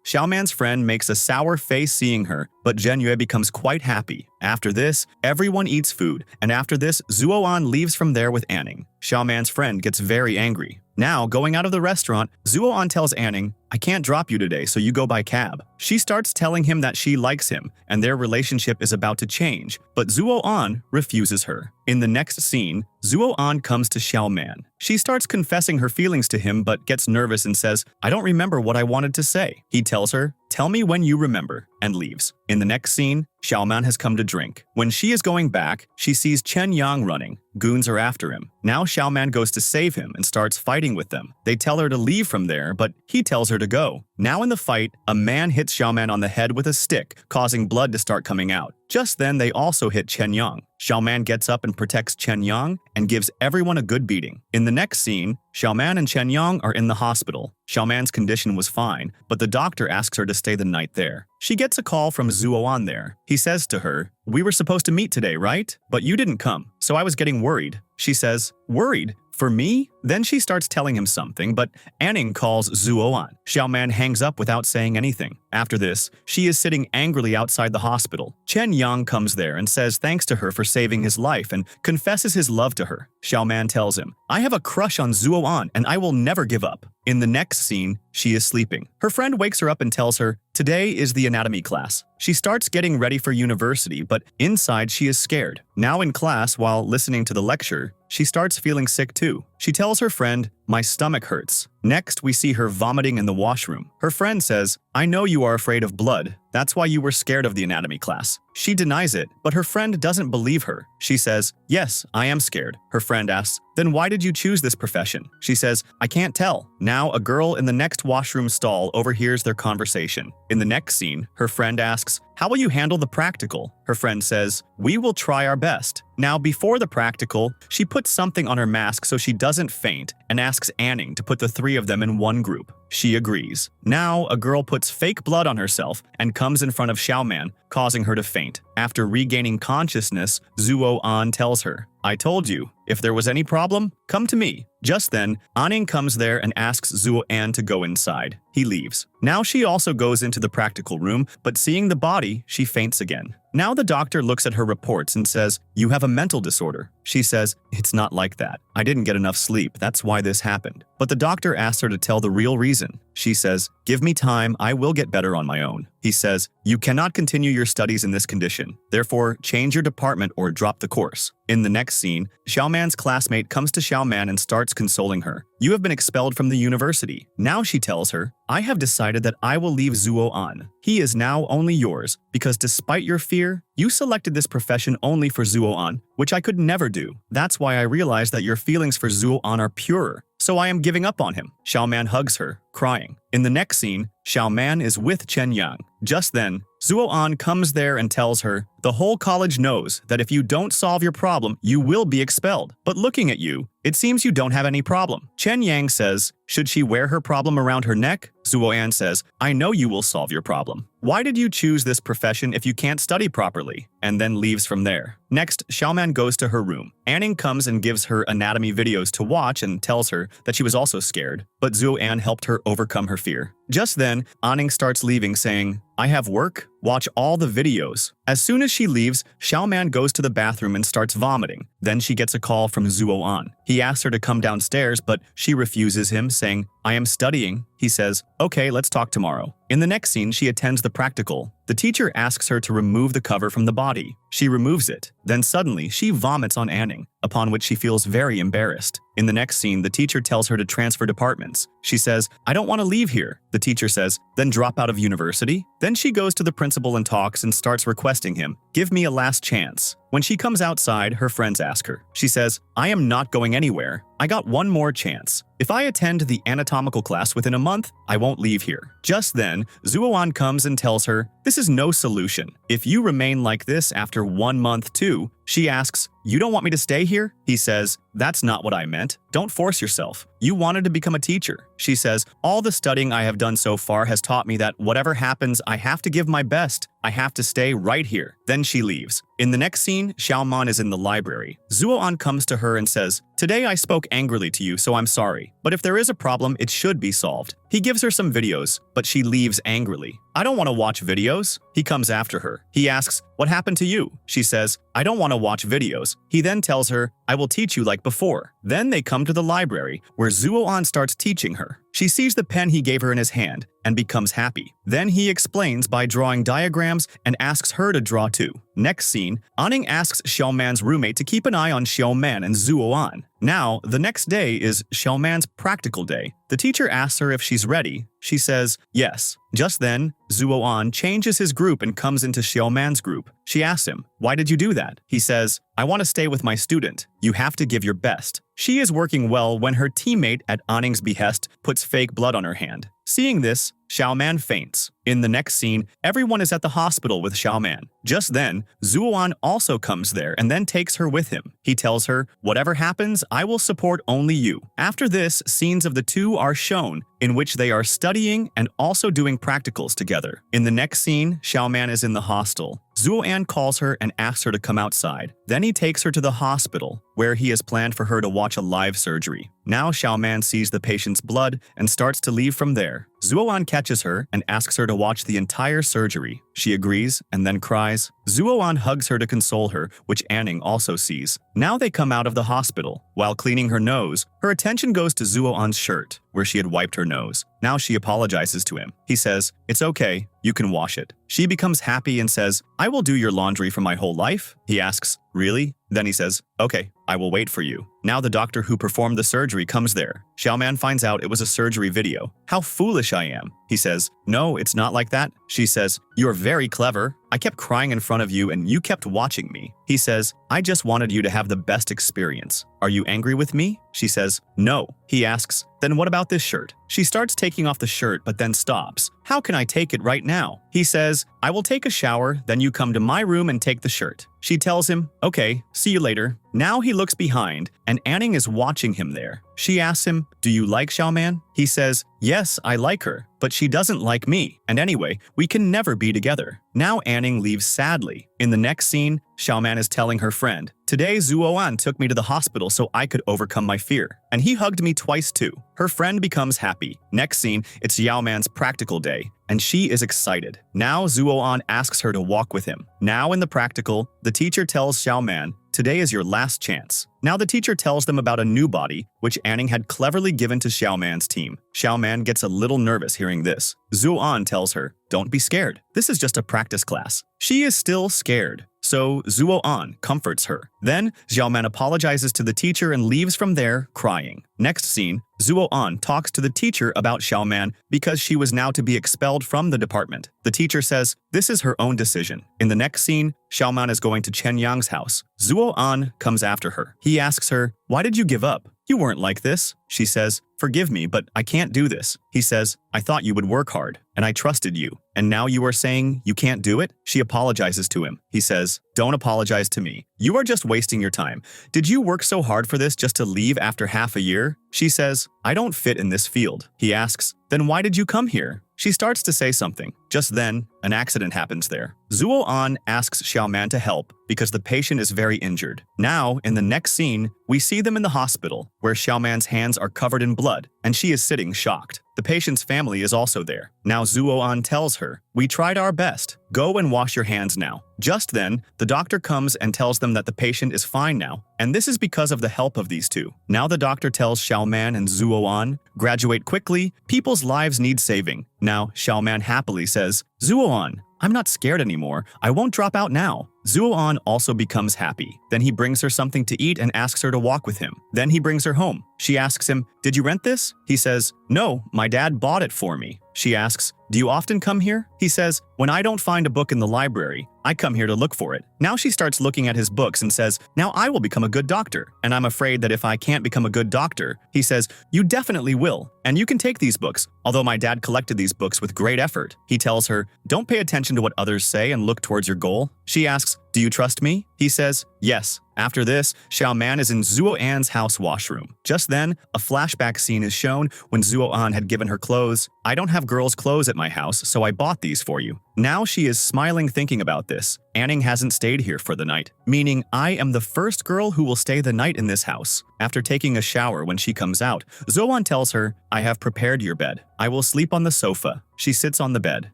Xiaoman's friend makes a sour face seeing her, but Zhenyue becomes quite happy. After this, everyone eats food, and after this, Zuo-an leaves from there with Anning. Xiaoman's friend gets very angry. Now, going out of the restaurant, Zuo-an tells Anning, "I can't drop you today, so you go by cab." She starts telling him that she likes him, and their relationship is about to change, but Zuo-an refuses her. In the next scene, Zuo-an comes to Xiaoman. She starts confessing her feelings to him but gets nervous and says, "I don't remember what I wanted to say." He tells her, "Tell me when you remember," and leaves. In the next scene, Xiaoman has come to drink. When she is going back, she sees Chen Yang running. Goons are after him. Now Xiaoman goes to save him and starts fighting with them. They tell her to leave from there, but he tells her to go. Now in the fight, a man hits Xiaoman on the head with a stick, causing blood to start coming out. Just then, they also hit Chen Yang. Xiaoman gets up and protects Chen Yang and gives everyone a good beating. In the next scene, Xiaoman and Chen Yang are in the hospital. Xiaoman's condition was fine, but the doctor asks her to stay the night there. She gets a call from Zuo-an there. He says to her, "We were supposed to meet today, right? But you didn't come, so I was getting worried." She says, "Worried? For me?" Then she starts telling him something, but Anning calls Zuo-an. Xiaoman hangs up without saying anything. After this, she is sitting angrily outside the hospital. Chen Yang comes there and says thanks to her for saving his life and confesses his love to her. Xiaoman tells him, "I have a crush on Zuo-an and I will never give up." In the next scene, she is sleeping. Her friend wakes her up and tells her, "Today is the anatomy class." She starts getting ready for university, but inside she is scared. Now in class, while listening to the lecture, she starts feeling sick too. She tells her friend, "My stomach hurts." Next, we see her vomiting in the washroom. Her friend says, "I know you are afraid of blood. That's why you were scared of the anatomy class." She denies it, but her friend doesn't believe her. She says, "Yes, I am scared." Her friend asks, "Then why did you choose this profession?" She says, "I can't tell." Now, a girl in the next washroom stall overhears their conversation. In the next scene, her friend asks, "How will you handle the practical?" Her friend says, "We will try our best." Now, before the practical, she puts something on her mask so she doesn't faint and asks Anning to put the three of them in one group. She agrees. Now, a girl puts fake blood on herself and comes in front of Xiaoman, causing her to faint. After regaining consciousness, Zuo-an tells her, "I told you, if there was any problem, come to me." Just then, Anning comes there and asks Zuo-an to go inside. He leaves. Now she also goes into the practical room, but seeing the body, she faints again. Now the doctor looks at her reports and says, "You have a mental disorder." She says, "It's not like that. I didn't get enough sleep. That's why this happened." But the doctor asks her to tell the real reason. She says, "Give me time. I will get better on my own." He says, "You cannot continue your studies in this condition. Therefore, change your department or drop the course." In the next scene, Xiaoman's classmate comes to Xiaoman and starts consoling her. "You have been expelled from the university." Now she tells her, "I have decided that I will leave Zuo-an. He is now only yours, because despite your fear, you selected this profession only for Zuo-an, which I could never do. That's why I realized that your feelings for Zuo-an are purer. So I am giving up on him." Xiaoman hugs her, crying. In the next scene, Xiaoman is with Chen Yang. Just then, Zuo-an comes there and tells her, "The whole college knows that if you don't solve your problem, you will be expelled. But looking at you, it seems you don't have any problem." Chen Yang says, "Should she wear her problem around her neck?" Zuo-an says, "I know you will solve your problem. Why did you choose this profession if you can't study properly?" And then leaves from there. Next, Xiaoman goes to her room. Anning comes and gives her anatomy videos to watch and tells her that she was also scared, but Zuo-an helped her overcome her fear. Just then, Anning starts leaving saying, "I have work. Watch all the videos." As soon as she leaves, Xiaoman goes to the bathroom and starts vomiting. Then she gets a call from Zuo-an. He asks her to come downstairs, but she refuses him, saying, I am studying. He says, okay, let's talk tomorrow. In the next scene, she attends the practical. The teacher asks her to remove the cover from the body. She removes it. Then suddenly, she vomits on Anning, upon which she feels very embarrassed. In the next scene, the teacher tells her to transfer departments. She says, I don't want to leave here. The teacher says, then drop out of university? Then she goes to the principal and talks and starts requesting him, give me a last chance. When she comes outside, her friends ask her. She says, I am not going anywhere. I got one more chance. If I attend the anatomical class within a month, I won't leave here. Just then, Zuo-an comes and tells her, this is no solution. If you remain like this after 1 month too, she asks, you don't want me to stay here? He says, that's not what I meant. Don't force yourself. You wanted to become a teacher. She says, all the studying I have done so far has taught me that whatever happens, I have to give my best. I have to stay right here. Then she leaves. In the next scene, Xiaoman is in the library. Zuo-an comes to her and says, today I spoke angrily to you, so I'm sorry. But if there is a problem, it should be solved. He gives her some videos, but she leaves angrily. I don't want to watch videos. He comes after her. He asks, what happened to you? She says, I don't want to watch videos. He then tells her, I will teach you like before. Then they come to the library, where Zuo-an starts teaching her. She sees the pen he gave her in his hand and becomes happy. Then he explains by drawing diagrams and asks her to draw too. Next scene, Anning asks Xiaoman's roommate to keep an eye on Xiaoman and Zuo-an. Now, the next day is Xiaoman's practical day. The teacher asks her if she's ready. She says, yes. Just then, Zuo-an changes his group and comes into Xiaoman's group. She asks him, why did you do that? He says, I want to stay with my student. You have to give your best. She is working well when her teammate, at Anning's behest, puts fake blood on her hand. Seeing this, Xiaoman faints. In the next scene, everyone is at the hospital with Xiaoman. Just then, Zuo-an also comes there and then takes her with him. He tells her, whatever happens, I will support only you. After this, scenes of the two are shown, in which they are studying and also doing practicals together. In the next scene, Xiaoman is in the hostel. Zuo-an calls her and asks her to come outside. Then he takes her to the hospital, where he has planned for her to watch a live surgery. Now Xiaoman sees the patient's blood and starts to leave from there. Zuo-an catches her and asks her to watch the entire surgery. She agrees and then cries. Zuo-an hugs her to console her, which Anning also sees. Now they come out of the hospital. While cleaning her nose, her attention goes to Zuo-an's shirt, where she had wiped her nose. Now she apologizes to him. He says, it's okay, you can wash it. She becomes happy and says, I will do your laundry for my whole life. He asks, really? Then he says, okay, I will wait for you. Now the doctor who performed the surgery comes there. Xiaoman finds out it was a surgery video. How foolish I am. He says, no, it's not like that. She says, you're very clever. I kept crying in front of you and you kept watching me. He says, I just wanted you to have the best experience. Are you angry with me? She says, no. He asks, then what about this shirt? She starts taking off the shirt but then stops. How can I take it right now? He says, I will take a shower, then you come to my room and take the shirt. She tells him, okay, see you later. Now he looks behind, and Anning is watching him there. She asks him, do you like Xiaoman? He says, yes, I like her, but she doesn't like me, and anyway, we can never be together. Now Anning leaves sadly. In the next scene, Xiaoman is telling her friend, today Zuo-an took me to the hospital so I could overcome my fear, and he hugged me twice too. Her friend becomes happy. Next scene, it's Xiaoman's practical day, and she is excited. Now Zuo-an asks her to walk with him. Now in the practical, the teacher tells Xiaoman, today is your last chance. Now the teacher tells them about a new body, which Anning had cleverly given to Xiaoman's team. Xiaoman gets a little nervous hearing this. Zuo-an tells her, don't be scared. This is just a practice class. She is still scared. So Zuo-an comforts her. Then Xiaoman apologizes to the teacher and leaves from there crying. Next scene, Zuo-an talks to the teacher about Xiaoman because she was now to be expelled from the department. The teacher says this is her own decision. In the next scene, Xiaoman is going to Chen Yang's house. Zuo-an comes after her. He asks her, why did you give up? You weren't like this. She says, forgive me, but I can't do this. He says, I thought you would work hard, and I trusted you. And now you are saying you can't do it? She apologizes to him. He says, don't apologize to me. You are just wasting your time. Did you work so hard for this just to leave after half a year? She says, I don't fit in this field. He asks, then why did you come here? She starts to say something. Just then, an accident happens there. Zuo-an asks Xiaoman to help because the patient is very injured. Now, in the next scene, we see them in the hospital, where Xiaoman's hands are covered in blood, and she is sitting shocked. The patient's family is also there. Now Zuo-an tells her, "We tried our best. Go and wash your hands now." Just then, the doctor comes and tells them that the patient is fine now, and this is because of the help of these two. Now the doctor tells Xiaoman and Zuo-an, "Graduate quickly, people's lives need saving." Now Xiaoman happily says, "Zuo-an, I'm not scared anymore. I won't drop out now." Zuo-an also becomes happy. Then he brings her something to eat and asks her to walk with him. Then he brings her home. She asks him, "Did you rent this?" He says, "No, my dad bought it for me." She asks, "Do you often come here?" He says, "When I don't find a book in the library, I come here to look for it." Now she starts looking at his books and says, "Now I will become a good doctor. And I'm afraid that if I can't become a good doctor," he says, "You definitely will. And you can take these books, although my dad collected these books with great effort." He tells her, "Don't pay attention to what others say and look towards your goal." She asks, "Do you trust me?" He says, "Yes." After this, Xiaoman is in Zuo-an's house washroom. Just then, a flashback scene is shown when Zuo-an had given her clothes. "I don't have girls' clothes at my house, so I bought these for you." Now she is smiling thinking about this. Anning hasn't stayed here for the night, meaning I am the first girl who will stay the night in this house. After taking a shower when she comes out, Zuo-an tells her, "I have prepared your bed. I will sleep on the sofa." She sits on the bed.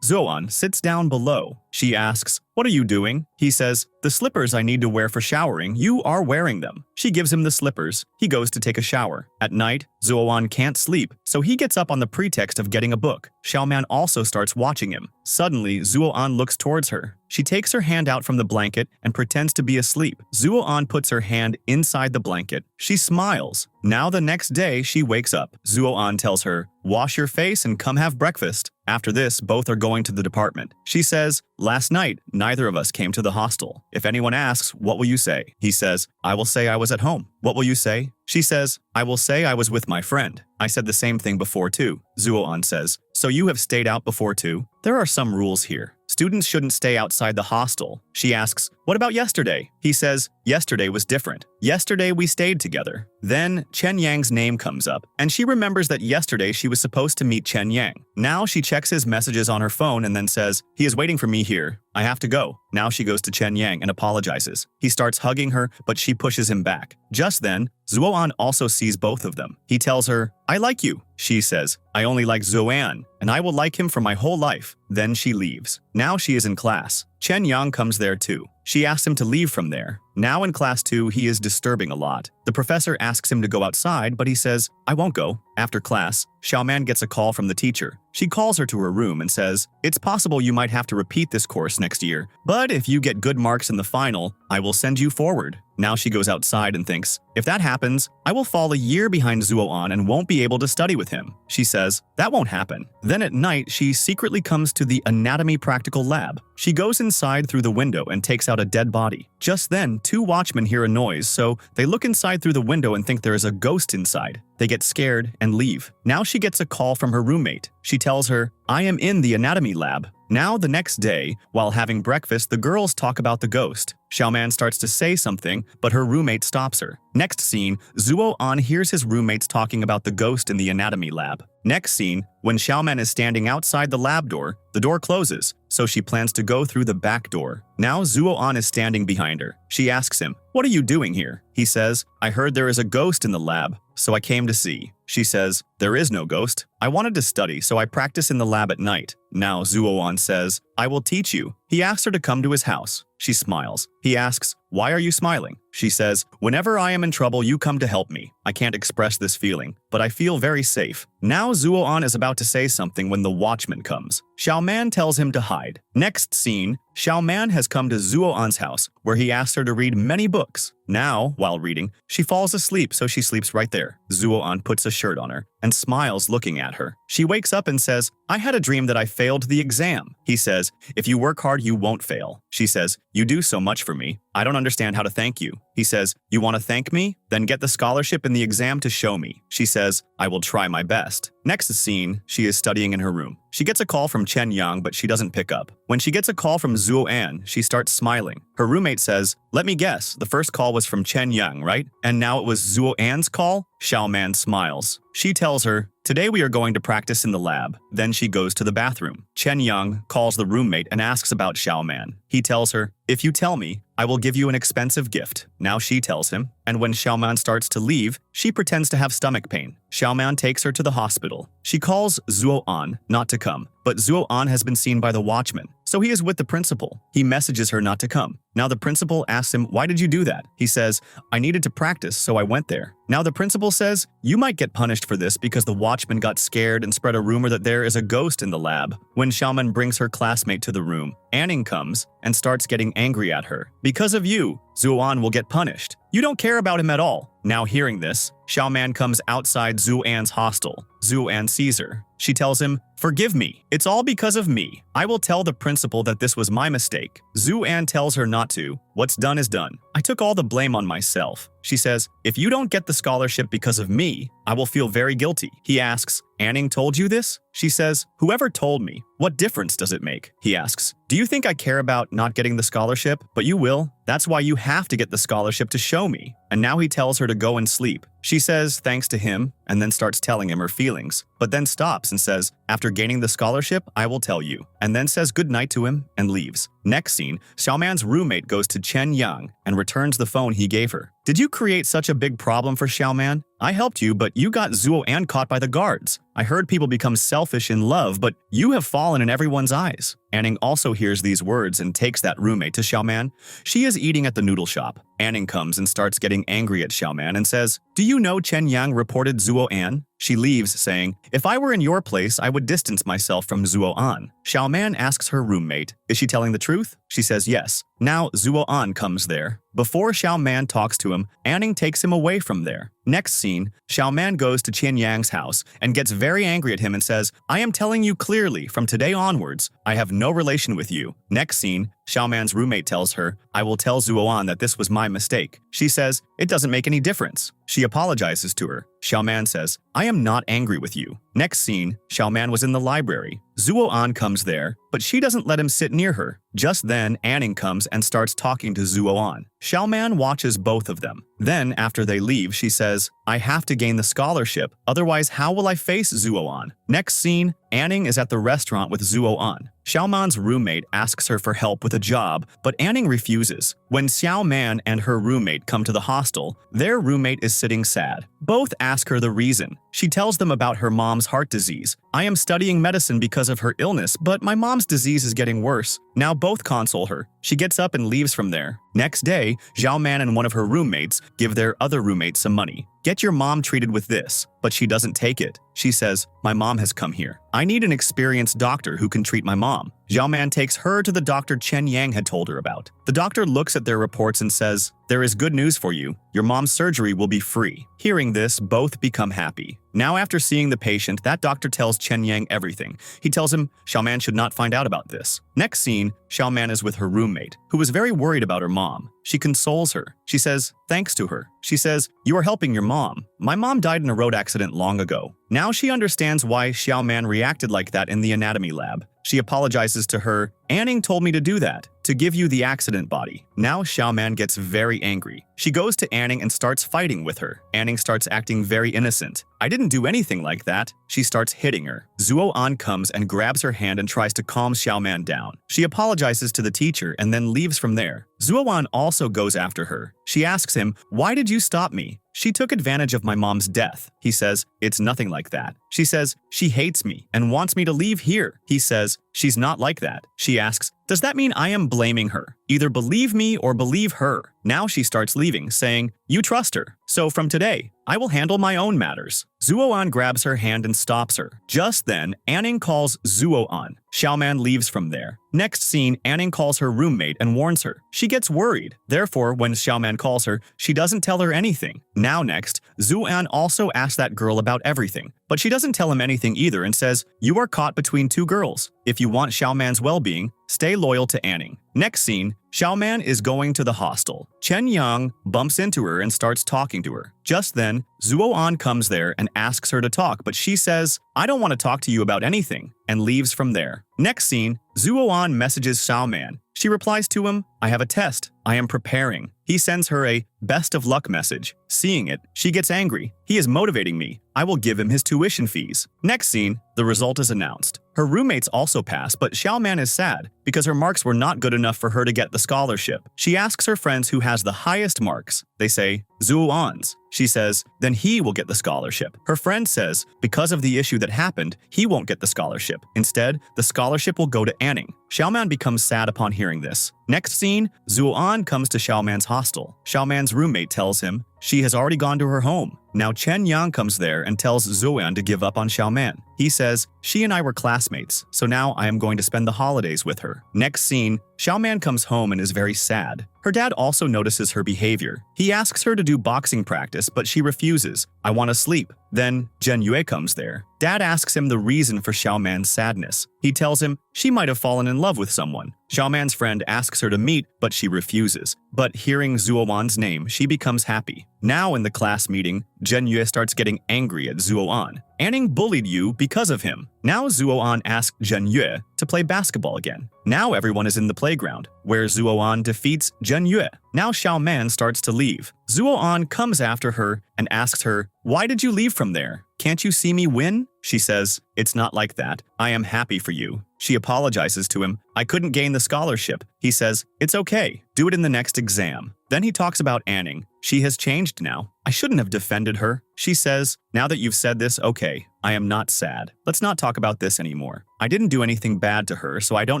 Zuo-an sits down below. She asks, "What are you doing?" He says, "The slippers I need to wear for showering, you are wearing them." She gives him the slippers. He goes to take a shower. At night, Zuo-an can't sleep, so he gets up on the pretext of getting a book. Xiaoman also starts watching him. Suddenly, Zuo-an looks towards her. She takes her hand out from the blanket and pretends to be asleep. Zuo-an puts her hand inside the blanket. She smiles. Now the next day, she wakes up. Zuo-an tells her, "Wash your face and come have breakfast." After this, both are going to the department. She says, "Last night, neither of us came to the hostel. If anyone asks, what will you say?" He says, "I will say I was at home." "What will you say?" She says, "I will say I was with my friend. I said the same thing before too." Zuo-an says, "So you have stayed out before too?" There are some rules here. Students shouldn't stay outside the hostel. She asks, "What about yesterday?" He says, "Yesterday was different. Yesterday we stayed together." Then Chen Yang's name comes up, and she remembers that yesterday she was supposed to meet Chen Yang. Now she checks his messages on her phone and then says, "He is waiting for me here. I have to go." Now she goes to Chen Yang and apologizes. He starts hugging her, but she pushes him back. Just then, Zuo-an also sees both of them. He tells her, "I like you." She says, "I only like Zuo-an, and I will like him for my whole life." Then she leaves. Now she is in class. Chen Yang comes there too. She asks him to leave from there. Now in class 2, he is disturbing a lot. The professor asks him to go outside, but he says, "I won't go." After class, Xiaoman gets a call from the teacher. She calls her to her room and says, "It's possible you might have to repeat this course next year, but if you get good marks in the final, I will send you forward." Now she goes outside and thinks, "If that happens, I will fall a year behind Zuo-an and won't be able to study with him." She says, "That won't happen." Then at night, she secretly comes to the anatomy practical lab. She goes inside through the window and takes out a dead body. Just then, 2 watchmen hear a noise, so they look inside through the window and think there is a ghost inside. They get scared and leave. Now she gets a call from her roommate. She tells her, "I am in the anatomy lab." Now the next day, while having breakfast, the girls talk about the ghost. Xiaoman starts to say something, but her roommate stops her. Next scene, Zuo-an hears his roommates talking about the ghost in the anatomy lab. Next scene, when Xiaoman is standing outside the lab door, the door closes, so she plans to go through the back door. Now Zuo-an is standing behind her. She asks him, "What are you doing here?" He says, "I heard there is a ghost in the lab, so I came to see." She says, "There is no ghost. I wanted to study, so I practice in the lab at night." Now Zuo-an says, "I will teach you." He asks her to come to his house. She smiles. He asks, "Why are you smiling?" She says, "Whenever I am in trouble, you come to help me. I can't express this feeling, but I feel very safe." Now Zuo-an is about to say something when the watchman comes. Xiaoman tells him to hide. Next scene, Xiaoman has come to Zuo-an's house, where he asks her to read many books. Now, while reading, she falls asleep, so she sleeps right there. Zuo-an puts a shirt on her and smiles looking at her. She wakes up and says, "I had a dream that I failed the exam." He says, "If you work hard, you won't fail." She says, "You do so much for me. I don't understand how to thank you." He says, "You want to thank me? Then get the scholarship in the exam to show me." She says, "I will try my best." Next scene, she is studying in her room. She gets a call from Chen Yang, but she doesn't pick up. When she gets a call from Zuo-an, she starts smiling. Her roommate says, "Let me guess, the first call was from Chen Yang, right? And now it was Zuo-an's call?" Xiaoman smiles. She tells her, "Today we are going to practice in the lab." Then she goes to the bathroom. Chen Yang calls the roommate and asks about Xiaoman. He tells her, "If you tell me, I will give you an expensive gift. Now she tells him, and when Xiaoman starts to leave, she pretends to have stomach pain. Xiaoman takes her to the hospital. She calls Zuo An not to come, but Zuo An has been seen by the watchman, so he is with the principal. He messages her not to come. Now the principal asks him, why did you do that? He says, I needed to practice, so I went there. Now the principal says, you might get punished for this because the watchman got scared and spread a rumor that there is a ghost in the lab. When Xiaoman brings her classmate to the room, Anning comes and starts getting angry at her. Because of you, Zuo An will get punished. You don't care about him at all. Now hearing this, Xiaoman comes outside Zuo An's hostel. Zuo An sees her. She tells him, forgive me, it's all because of me. I will tell the principal that this was my mistake. Zuo An tells her not to. What's done is done. I took all the blame on myself. She says, if you don't get the scholarship because of me, I will feel very guilty. He asks, Anning told you this? She says, whoever told me. What difference does it make? He asks, do you think I care about not getting the scholarship? But you will. That's why you have to get the scholarship to show me. And now he tells her to go and sleep. She says thanks to him and then starts telling him her feelings, but then stops and says, after gaining the scholarship, I will tell you, and then says goodnight to him and leaves. Next scene, Xiaoman's roommate goes to Chen Yang and returns the phone he gave her. Did you create such a big problem for Xiaoman? I helped you, but you got Zuo An caught by the guards. I heard people become selfish in love, but you have fallen in everyone's eyes. Anning also hears these words and takes that roommate to Xiaoman. She is eating at the noodle shop. Anning comes and starts getting angry at Xiaoman and says, do you know Chen Yang reported Zuo An? She leaves, saying, if I were in your place, I would distance myself from Zuo An. Xiaoman asks her roommate, is she telling the truth? She says yes. Now Zuo An comes there. Before Xiaoman talks to him, Anning takes him away from there. Next scene, Xiaoman goes to Chen Yang's house and gets very angry at him and says, I am telling you clearly, from today onwards, I have no relation with you. Next scene, Xiaoman's roommate tells her, I will tell Zuo An that this was my mistake. She says, it doesn't make any difference. She apologizes to her. Xiaoman says, I am not angry with you. Next scene, Xiaoman was in the library. Zuo An comes there, but she doesn't let him sit near her. Just then, Anning comes and starts talking to Zuo An. Xiaoman watches both of them. Then, after they leave, she says, I have to gain the scholarship, otherwise how will I face Zuo An? Next scene, Anning is at the restaurant with Zuo An. Xiaoman's roommate asks her for help with a job, but Anning refuses. When Xiaoman and her roommate come to the hostel, their roommate is sitting sad. Both ask her the reason. She tells them about her mom's heart disease. I am studying medicine because of her illness, but my mom's disease is getting worse. Now both console her. She gets up and leaves from there. Next day, Xiaoman and one of her roommates give their other roommate some money. Get your mom treated with this, but she doesn't take it. She says, my mom has come here. I need an experienced doctor who can treat my mom. Xiaoman takes her to the doctor Chen Yang had told her about. The doctor looks at their reports and says, there is good news for you. Your mom's surgery will be free. Hearing this, both become happy. Now after seeing the patient, that doctor tells Chen Yang everything. He tells him Xiaoman should not find out about this. Next scene, Xiaoman is with her roommate, who is very worried about her mom. She consoles her. She says, thanks to her. She says, you are helping your mom. My mom died in a road accident long ago. Now she understands why Xiaoman reacted like that in the anatomy lab. She apologizes to her. Anning told me to do that, to give you the accident body. Now Xiaoman gets very angry. She goes to Anning and starts fighting with her. Anning starts acting very innocent. I didn't do anything like that. She starts hitting her. Zuo An comes and grabs her hand and tries to calm Xiaoman down. She apologizes to the teacher and then leaves from there. Zuo An also goes after her. She asks him, why did you stop me? She took advantage of my mom's death. He says, it's nothing like that. She says, she hates me and wants me to leave here. He says, she's not like that. She asks, does that mean I am blaming her? Either believe me or believe her. Now she starts leaving, saying, you trust her. So from today, I will handle my own matters. Zuo An grabs her hand and stops her. Just then, Anning calls Zuo An. Xiaoman leaves from there. Next scene, Anning calls her roommate and warns her. She gets worried. Therefore, when Xiaoman calls her, she doesn't tell her anything. Now next, Zuo An also asks that girl about everything, but she doesn't tell him anything either and says, you are caught between two girls. If you want Xiaoman's well-being, stay loyal to Anning. Next scene, Xiaoman is going to the hostel. Chen Yang bumps into her and starts talking to her. Just then, Zuo An comes there and asks her to talk, but she says, I don't want to talk to you about anything, and leaves from there. Next scene, Zuo An messages Xiaoman. She replies to him, I have a test. I am preparing. He sends her a best of luck message. Seeing it, she gets angry. He is motivating me. I will give him his tuition fees. Next scene, the result is announced. Her roommates also pass, but Xiaoman is sad because her marks were not good enough for her to get the scholarship. She asks her friends who has the highest marks. They say, Zuoan's. She says, then he will get the scholarship. Her friend says, because of the issue that happened, he won't get the scholarship. Instead, the scholarship will go to Anning. Xiaoman becomes sad upon hearing this. Next scene, Zuoan comes to Xiaoman's hostel. Xiaoman's roommate tells him she has already gone to her home. Now Chen Yang comes there and tells Zuoan to give up on Xiaoman. He says, she and I were classmates, so now I am going to spend the holidays with her. Next scene, Xiaoman comes home and is very sad. Her dad also notices her behavior. He asks her to do boxing practice, but she refuses. I want to sleep. Then Zhen Yue comes there. Dad asks him the reason for Xiaoman's sadness. He tells him she might have fallen in love with someone. Xiaoman's friend asks her to meet, but she refuses. But hearing Zuoan's name, she becomes happy. Now in the class meeting, Zhen Yue starts getting angry at Zuoan. Anning bullied you because of him. Now Zuoan asked Zhen Yue to play basketball again. Now everyone is in the playground, where Zuoan defeats Zhen Yue. Now Xiaoman starts to leave. Zuoan comes after her and asks her, why did you leave from there? Can't you see me win? She says, it's not like that. I am happy for you. She apologizes to him. I couldn't gain the scholarship. He says, it's okay. Do it in the next exam. Then he talks about Anning. She has changed now. I shouldn't have defended her. She says, now that you've said this, okay, I am not sad. Let's not talk about this anymore. I didn't do anything bad to her, so I don't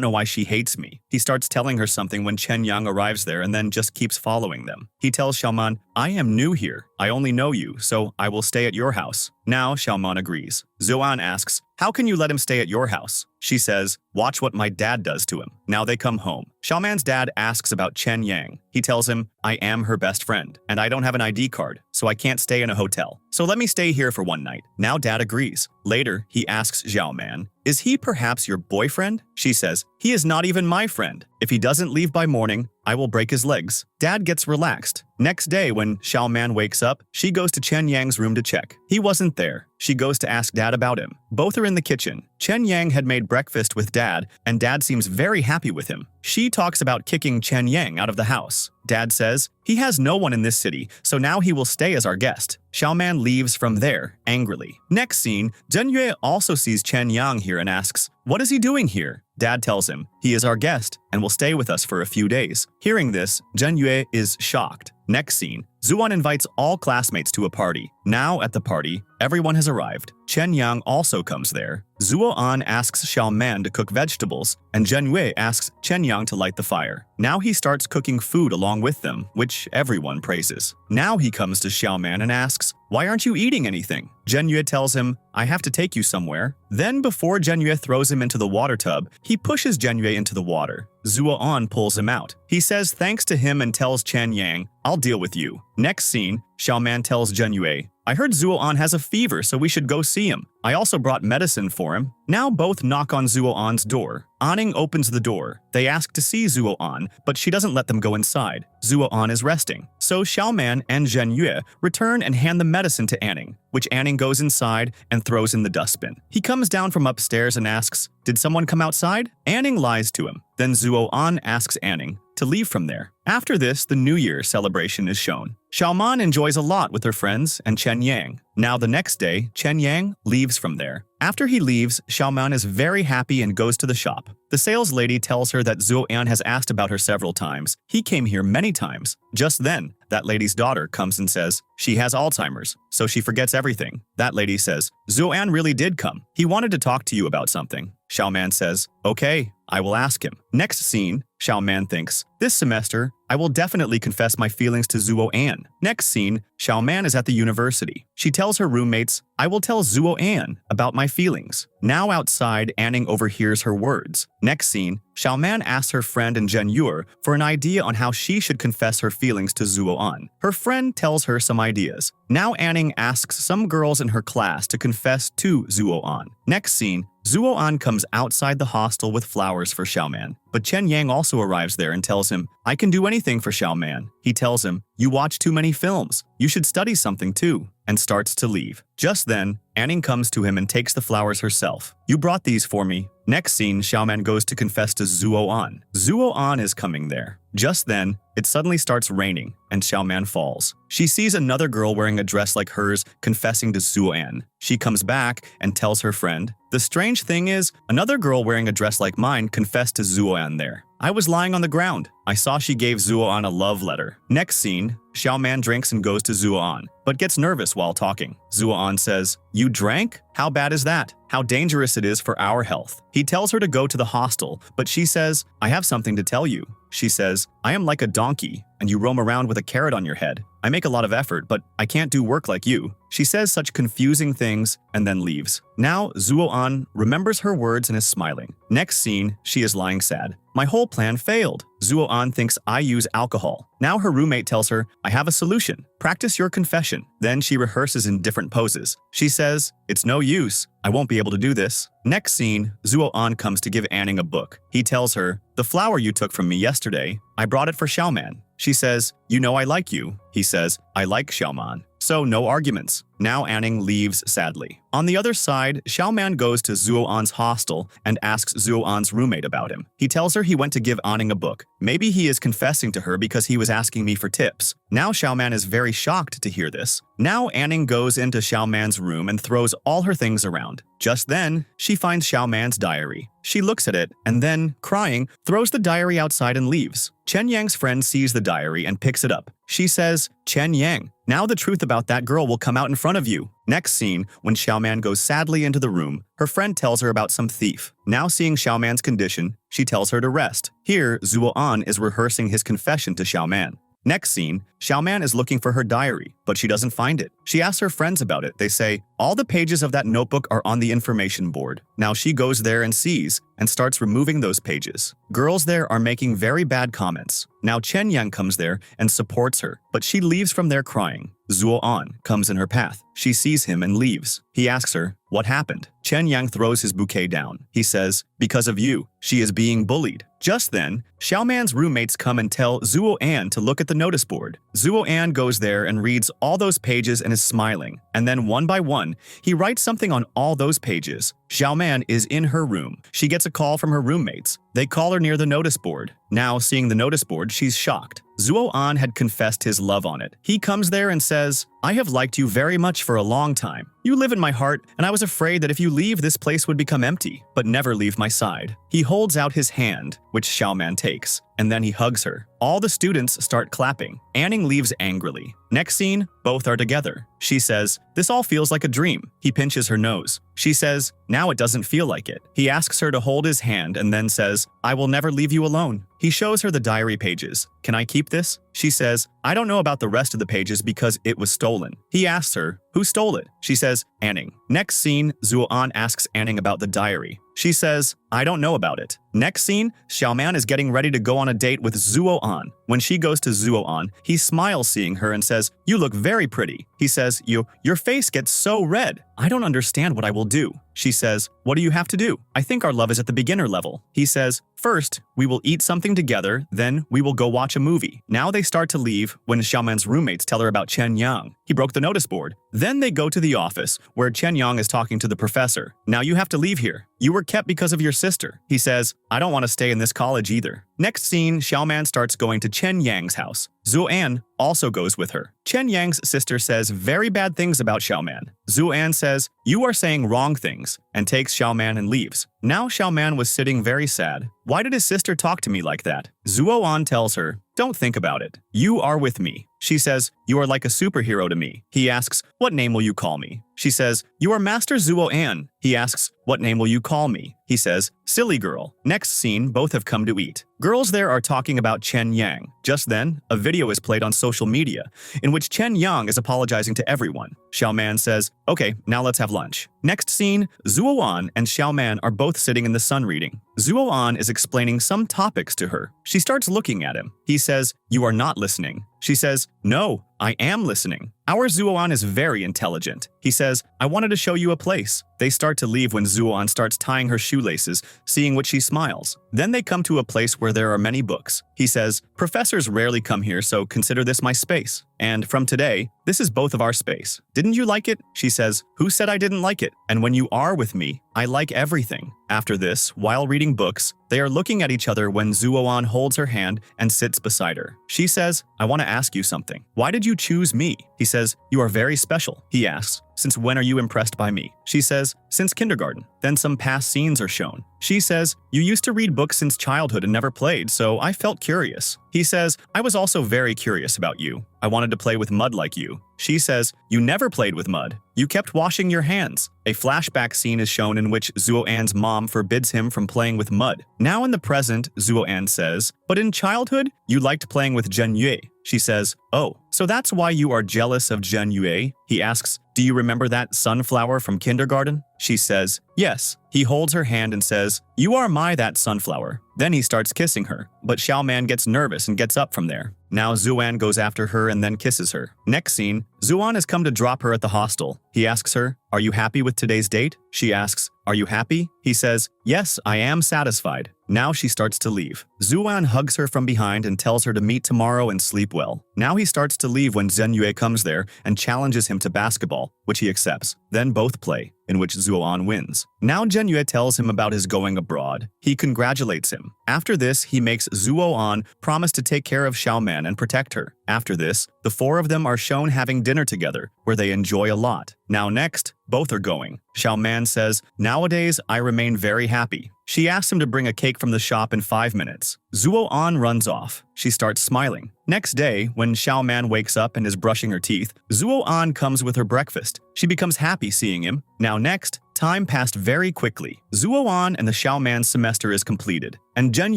know why she hates me. He starts telling her something when Chen Yang arrives there and then just keeps following them. He tells Xiaoman, I am new here. I only know you, so I will stay at your house. Now Xiaoman agrees. Zuoan asks, how can you let him stay at your house? She says, watch what my dad does to him. Now they come home. Xiaoman's dad asks about Chen Yang. He tells him, I am her best friend, and I don't have an ID card, so I can't stay in a hotel. So let me stay here for one night. Now dad agrees. Later, he asks Xiaoman, is he perhaps your boyfriend? She says, he is not even my friend. If he doesn't leave by morning, I will break his legs. Dad gets relaxed. Next day, when Xiaoman wakes up, she goes to Chen Yang's room to check. He wasn't there. She goes to ask Dad about him. Both are in the kitchen. Chen Yang had made breakfast with Dad, and Dad seems very happy with him. She talks about kicking Chen Yang out of the house. Dad says, he has no one in this city, so now he will stay as our guest. Xiaoman leaves from there, angrily. Next scene, Zhen Yue also sees Chen Yang here and asks, what is he doing here? Dad tells him, he is our guest and will stay with us for a few days. Hearing this, Zhen Yue is shocked. Next scene, Zuoan invites all classmates to a party. Now at the party, everyone has arrived. Chen Yang also comes there. Zuoan asks Xiaoman to cook vegetables, and Zhen Yue asks Chen Yang to light the fire. Now he starts cooking food along with them, which everyone praises. Now he comes to Xiaoman and asks, why aren't you eating anything? Zhen Yue tells him, I have to take you somewhere. Then before Zhen Yue throws him into the water tub, he pushes Zhen Yue into the water. Zuoan pulls him out. He says thanks to him and tells Chen Yang, I'll deal with you. Next scene, Xiaoman tells Zhen Yue, I heard Zuoan has a fever, so we should go see him. I also brought medicine for him. Now both knock on Zuoan's door. Anning opens the door. They ask to see Zuoan, but she doesn't let them go inside. Zuoan is resting. So Xiaoman and Zhen Yue return and hand the medicine to Anning, which Anning goes inside and throws in the dustbin. He comes down from upstairs and asks, did someone come outside? Anning lies to him. Then Zuoan asks Anning to leave from there. After this, the New Year celebration is shown. Xiaoman enjoys a lot with her friends and Chen Yang. Now the next day, Chen Yang leaves from there. After he leaves, Xiaoman is very happy and goes to the shop. The sales lady tells her that Zuoan has asked about her several times. He came here many times. Just then, that lady's daughter comes and says she has Alzheimer's, so she forgets everything. That lady says, Zuoan really did come. He wanted to talk to you about something. Xiaoman says, okay, I will ask him. Next scene, Xiaoman thinks, this semester, I will definitely confess my feelings to Zuoan. Next scene, Xiaoman is at the university. She tells her roommates, I will tell Zuoan about my feelings. Now outside, Anning overhears her words. Next scene, Xiaoman asks her friend and Zhen Yue for an idea on how she should confess her feelings to Zuoan. Her friend tells her some ideas. Now Anning asks some girls in her class to confess to Zuoan. Next scene, Zuoan comes outside the hostel with flowers for Xiaoman. But Chen Yang also arrives there and tells him, I can do anything for Xiaoman. He tells him, you watch too many films. You should study something too. and starts to leave. Just then, Anning comes to him and takes the flowers herself. "You brought these for me." Next scene, Xiaoman goes to confess to Zuo An. Zuo An is coming there. Just then, it suddenly starts raining, and Xiaoman falls. She sees another girl wearing a dress like hers confessing to Zuo An. She comes back and tells her friend, "The strange thing is, another girl wearing a dress like mine confessed to Zuo An there. I was lying on the ground. I saw she gave Zuo An a love letter." Next scene, Xiaoman drinks and goes to Zuo An, but gets nervous while talking. Zuo An says, "You drank? How bad is that? How dangerous it is for our health." He tells her to go to the hostel, but she says, "I have something to tell you." She says, "I am like a donkey, and you roam around with a carrot on your head. I make a lot of effort, but I can't do work like you." She says such confusing things and then leaves. Now, Zuo An remembers her words and is smiling. Next scene, she is lying sad. "My whole plan failed." Zuo An thinks I use alcohol. Now her roommate tells her, "I have a solution. Practice your confession." Then she rehearses in different poses. She says, "It's no use. I won't be able to do this." Next scene, Zuo An comes to give Anning a book. He tells her, "The flower you took from me yesterday, I brought it for Xiaoman." She says, "You know I like you." He says, "I like Xiaoman." So no arguments. Now Anning leaves sadly. On the other side, Xiaoman goes to Zuo An's hostel and asks Zuo An's roommate about him. He tells her he went to give Anning a book. Maybe he is confessing to her because he was asking me for tips. Now Xiaoman is very shocked to hear this. Now Anning goes into Xiaoman's room and throws all her things around. Just then, she finds Xiaoman's diary. She looks at it and then, crying, throws the diary outside and leaves. Chen Yang's friend sees the diary and picks it up. She says, "Chen Yang, now the truth about that girl will come out in front of you." Next scene, when Xiaoman goes sadly into the room, her friend tells her about some thief. Now seeing Xiaoman's condition, she tells her to rest. Here, Zuo An is rehearsing his confession to Xiaoman. Next scene, Xiaoman is looking for her diary, but she doesn't find it. She asks her friends about it. They say, "All the pages of that notebook are on the information board." Now she goes there and sees, and starts removing those pages. Girls there are making very bad comments. Now Chen Yang comes there and supports her, but she leaves from there crying. Zuo An comes in her path. She sees him and leaves. He asks her, "What happened?" Chen Yang throws his bouquet down. He says, "Because of you, she is being bullied." Just then, Xiaoman's roommates come and tell Zuo An to look at the notice board. Zuo An goes there and reads all those pages and is smiling. And then one by one, he writes something on all those pages. Xiaoman is in her room. She gets a call from her roommates. They call her near the notice board. Now, seeing the notice board, she's shocked. Zuo An had confessed his love on it. He comes there and says, "I have liked you very much for a long time. You live in my heart, and I was afraid that if you leave, this place would become empty, but never leave my side." He holds out his hand, which Xiaoman takes, and then he hugs her. All the students start clapping. Anning leaves angrily. Next scene, both are together. She says, "This all feels like a dream." He pinches her nose. She says, "Now it doesn't feel like it." He asks her to hold his hand and then says, "I will never leave you alone." He shows her the diary pages. "Can I keep this?" She says, "I don't know about the rest of the pages because it was stolen." He asks her, "Who stole it?" She says, "Anning." Next scene, Zuo An asks Anning about the diary. She says, "I don't know about it." Next scene, Xiaoman is getting ready to go on a date with Zuo An. When she goes to Zuo An, he smiles seeing her and says, "You look very pretty." He says, Your face gets so red. I don't understand what I will do." She says, "What do you have to do? I think our love is at the beginner level." He says, "First, we will eat something together, then we will go watch a movie." Now they start to leave when Xiaoman's roommates tell her about Chen Yang. He broke the notice board. Then they go to the office, where Chen Yang is talking to the professor. "Now you have to leave here. You were kept because of your sister." He says, "I don't want to stay in this college either." Next scene, Xiaoman starts going to Chen Yang's house. Zuo An also goes with her. Chen Yang's sister says very bad things about Xiaoman. Zuo An says, "You are saying wrong things," and takes Xiaoman and leaves. Now Xiaoman was sitting very sad. Why did his sister talk to me like that? Zuo An tells her, "Don't think about it. You are with me." She says, "You are like a superhero to me." He asks, "What name will you call me?" She says, "You are Master Zuo An." He asks, "What name will you call me?" He says, "Silly girl." Next scene, both have come to eat. Girls there are talking about Chen Yang. Just then, a video is played on social media in which Chen Yang is apologizing to everyone. Xiaoman says, "Okay, now let's have lunch." Next scene, Zuo An and Xiaoman are both sitting in the sun reading. Zuo An is explaining some topics to her. She starts looking at him. He says, "You are not listening." She says, "No, I am listening." Our Zuo An is very intelligent. He says, "I wanted to show you a place." They start to leave when Zuo-an starts tying her shoelaces, seeing which she smiles. Then they come to a place where there are many books. He says, "Professors rarely come here, so consider this my space. And from today, this is both of our space. Didn't you like it?" She says, "Who said I didn't like it? And when you are with me, I like everything." After this, while reading books, they are looking at each other when Zuo-an holds her hand and sits beside her. She says, "I want to ask you something. Why did you choose me?" He says, "You are very special." He asks, "Since when are you impressed by me?" She says, "Since kindergarten." Then some past scenes are shown. She says, "You used to read books since childhood and never played, so I felt curious." He says, "I was also very curious about you. I wanted to play with mud like you." She says, "You never played with mud. You kept washing your hands." A flashback scene is shown in which Zuo-an's mom forbids him from playing with mud. Now in the present, Zuo-an says, "But in childhood, you liked playing with Jen Yue." She says, "Oh, so that's why you are jealous of Jen Yue?" He asks, "Do you remember that sunflower from kindergarten?" She says, "Yes." He holds her hand and says, "You are that sunflower." Then he starts kissing her, but Xiaoman gets nervous and gets up from there. Now Zuo-an goes after her and then kisses her. Next scene, Zuo-an has come to drop her at the hostel. He asks her, "Are you happy with today's date?" She asks, "Are you happy?" He says, "Yes, I am satisfied." Now she starts to leave. Zuo-an hugs her from behind and tells her to meet tomorrow and sleep well. Now he starts to leave when Zhen Yue comes there and challenges him to basketball, which he accepts. Then both play, in which Zuo-an wins. Now Zhen Yue tells him about his going abroad. He congratulates him. After this, he makes Zuo-an promise to take care of Xiaoman and protect her. After this, the four of them are shown having dinner together, where they enjoy a lot. Now next, both are going. Xiaoman says, "Nowadays, I remain very happy." She asks him to bring a cake from the shop in 5 minutes. Zuo-an runs off. She starts smiling. Next day, when Xiaoman wakes up and is brushing her teeth, Zuo-an comes with her breakfast. She becomes happy seeing him. Now next, time passed very quickly. Zuo-an and the Xiaoman semester is completed, and Zhen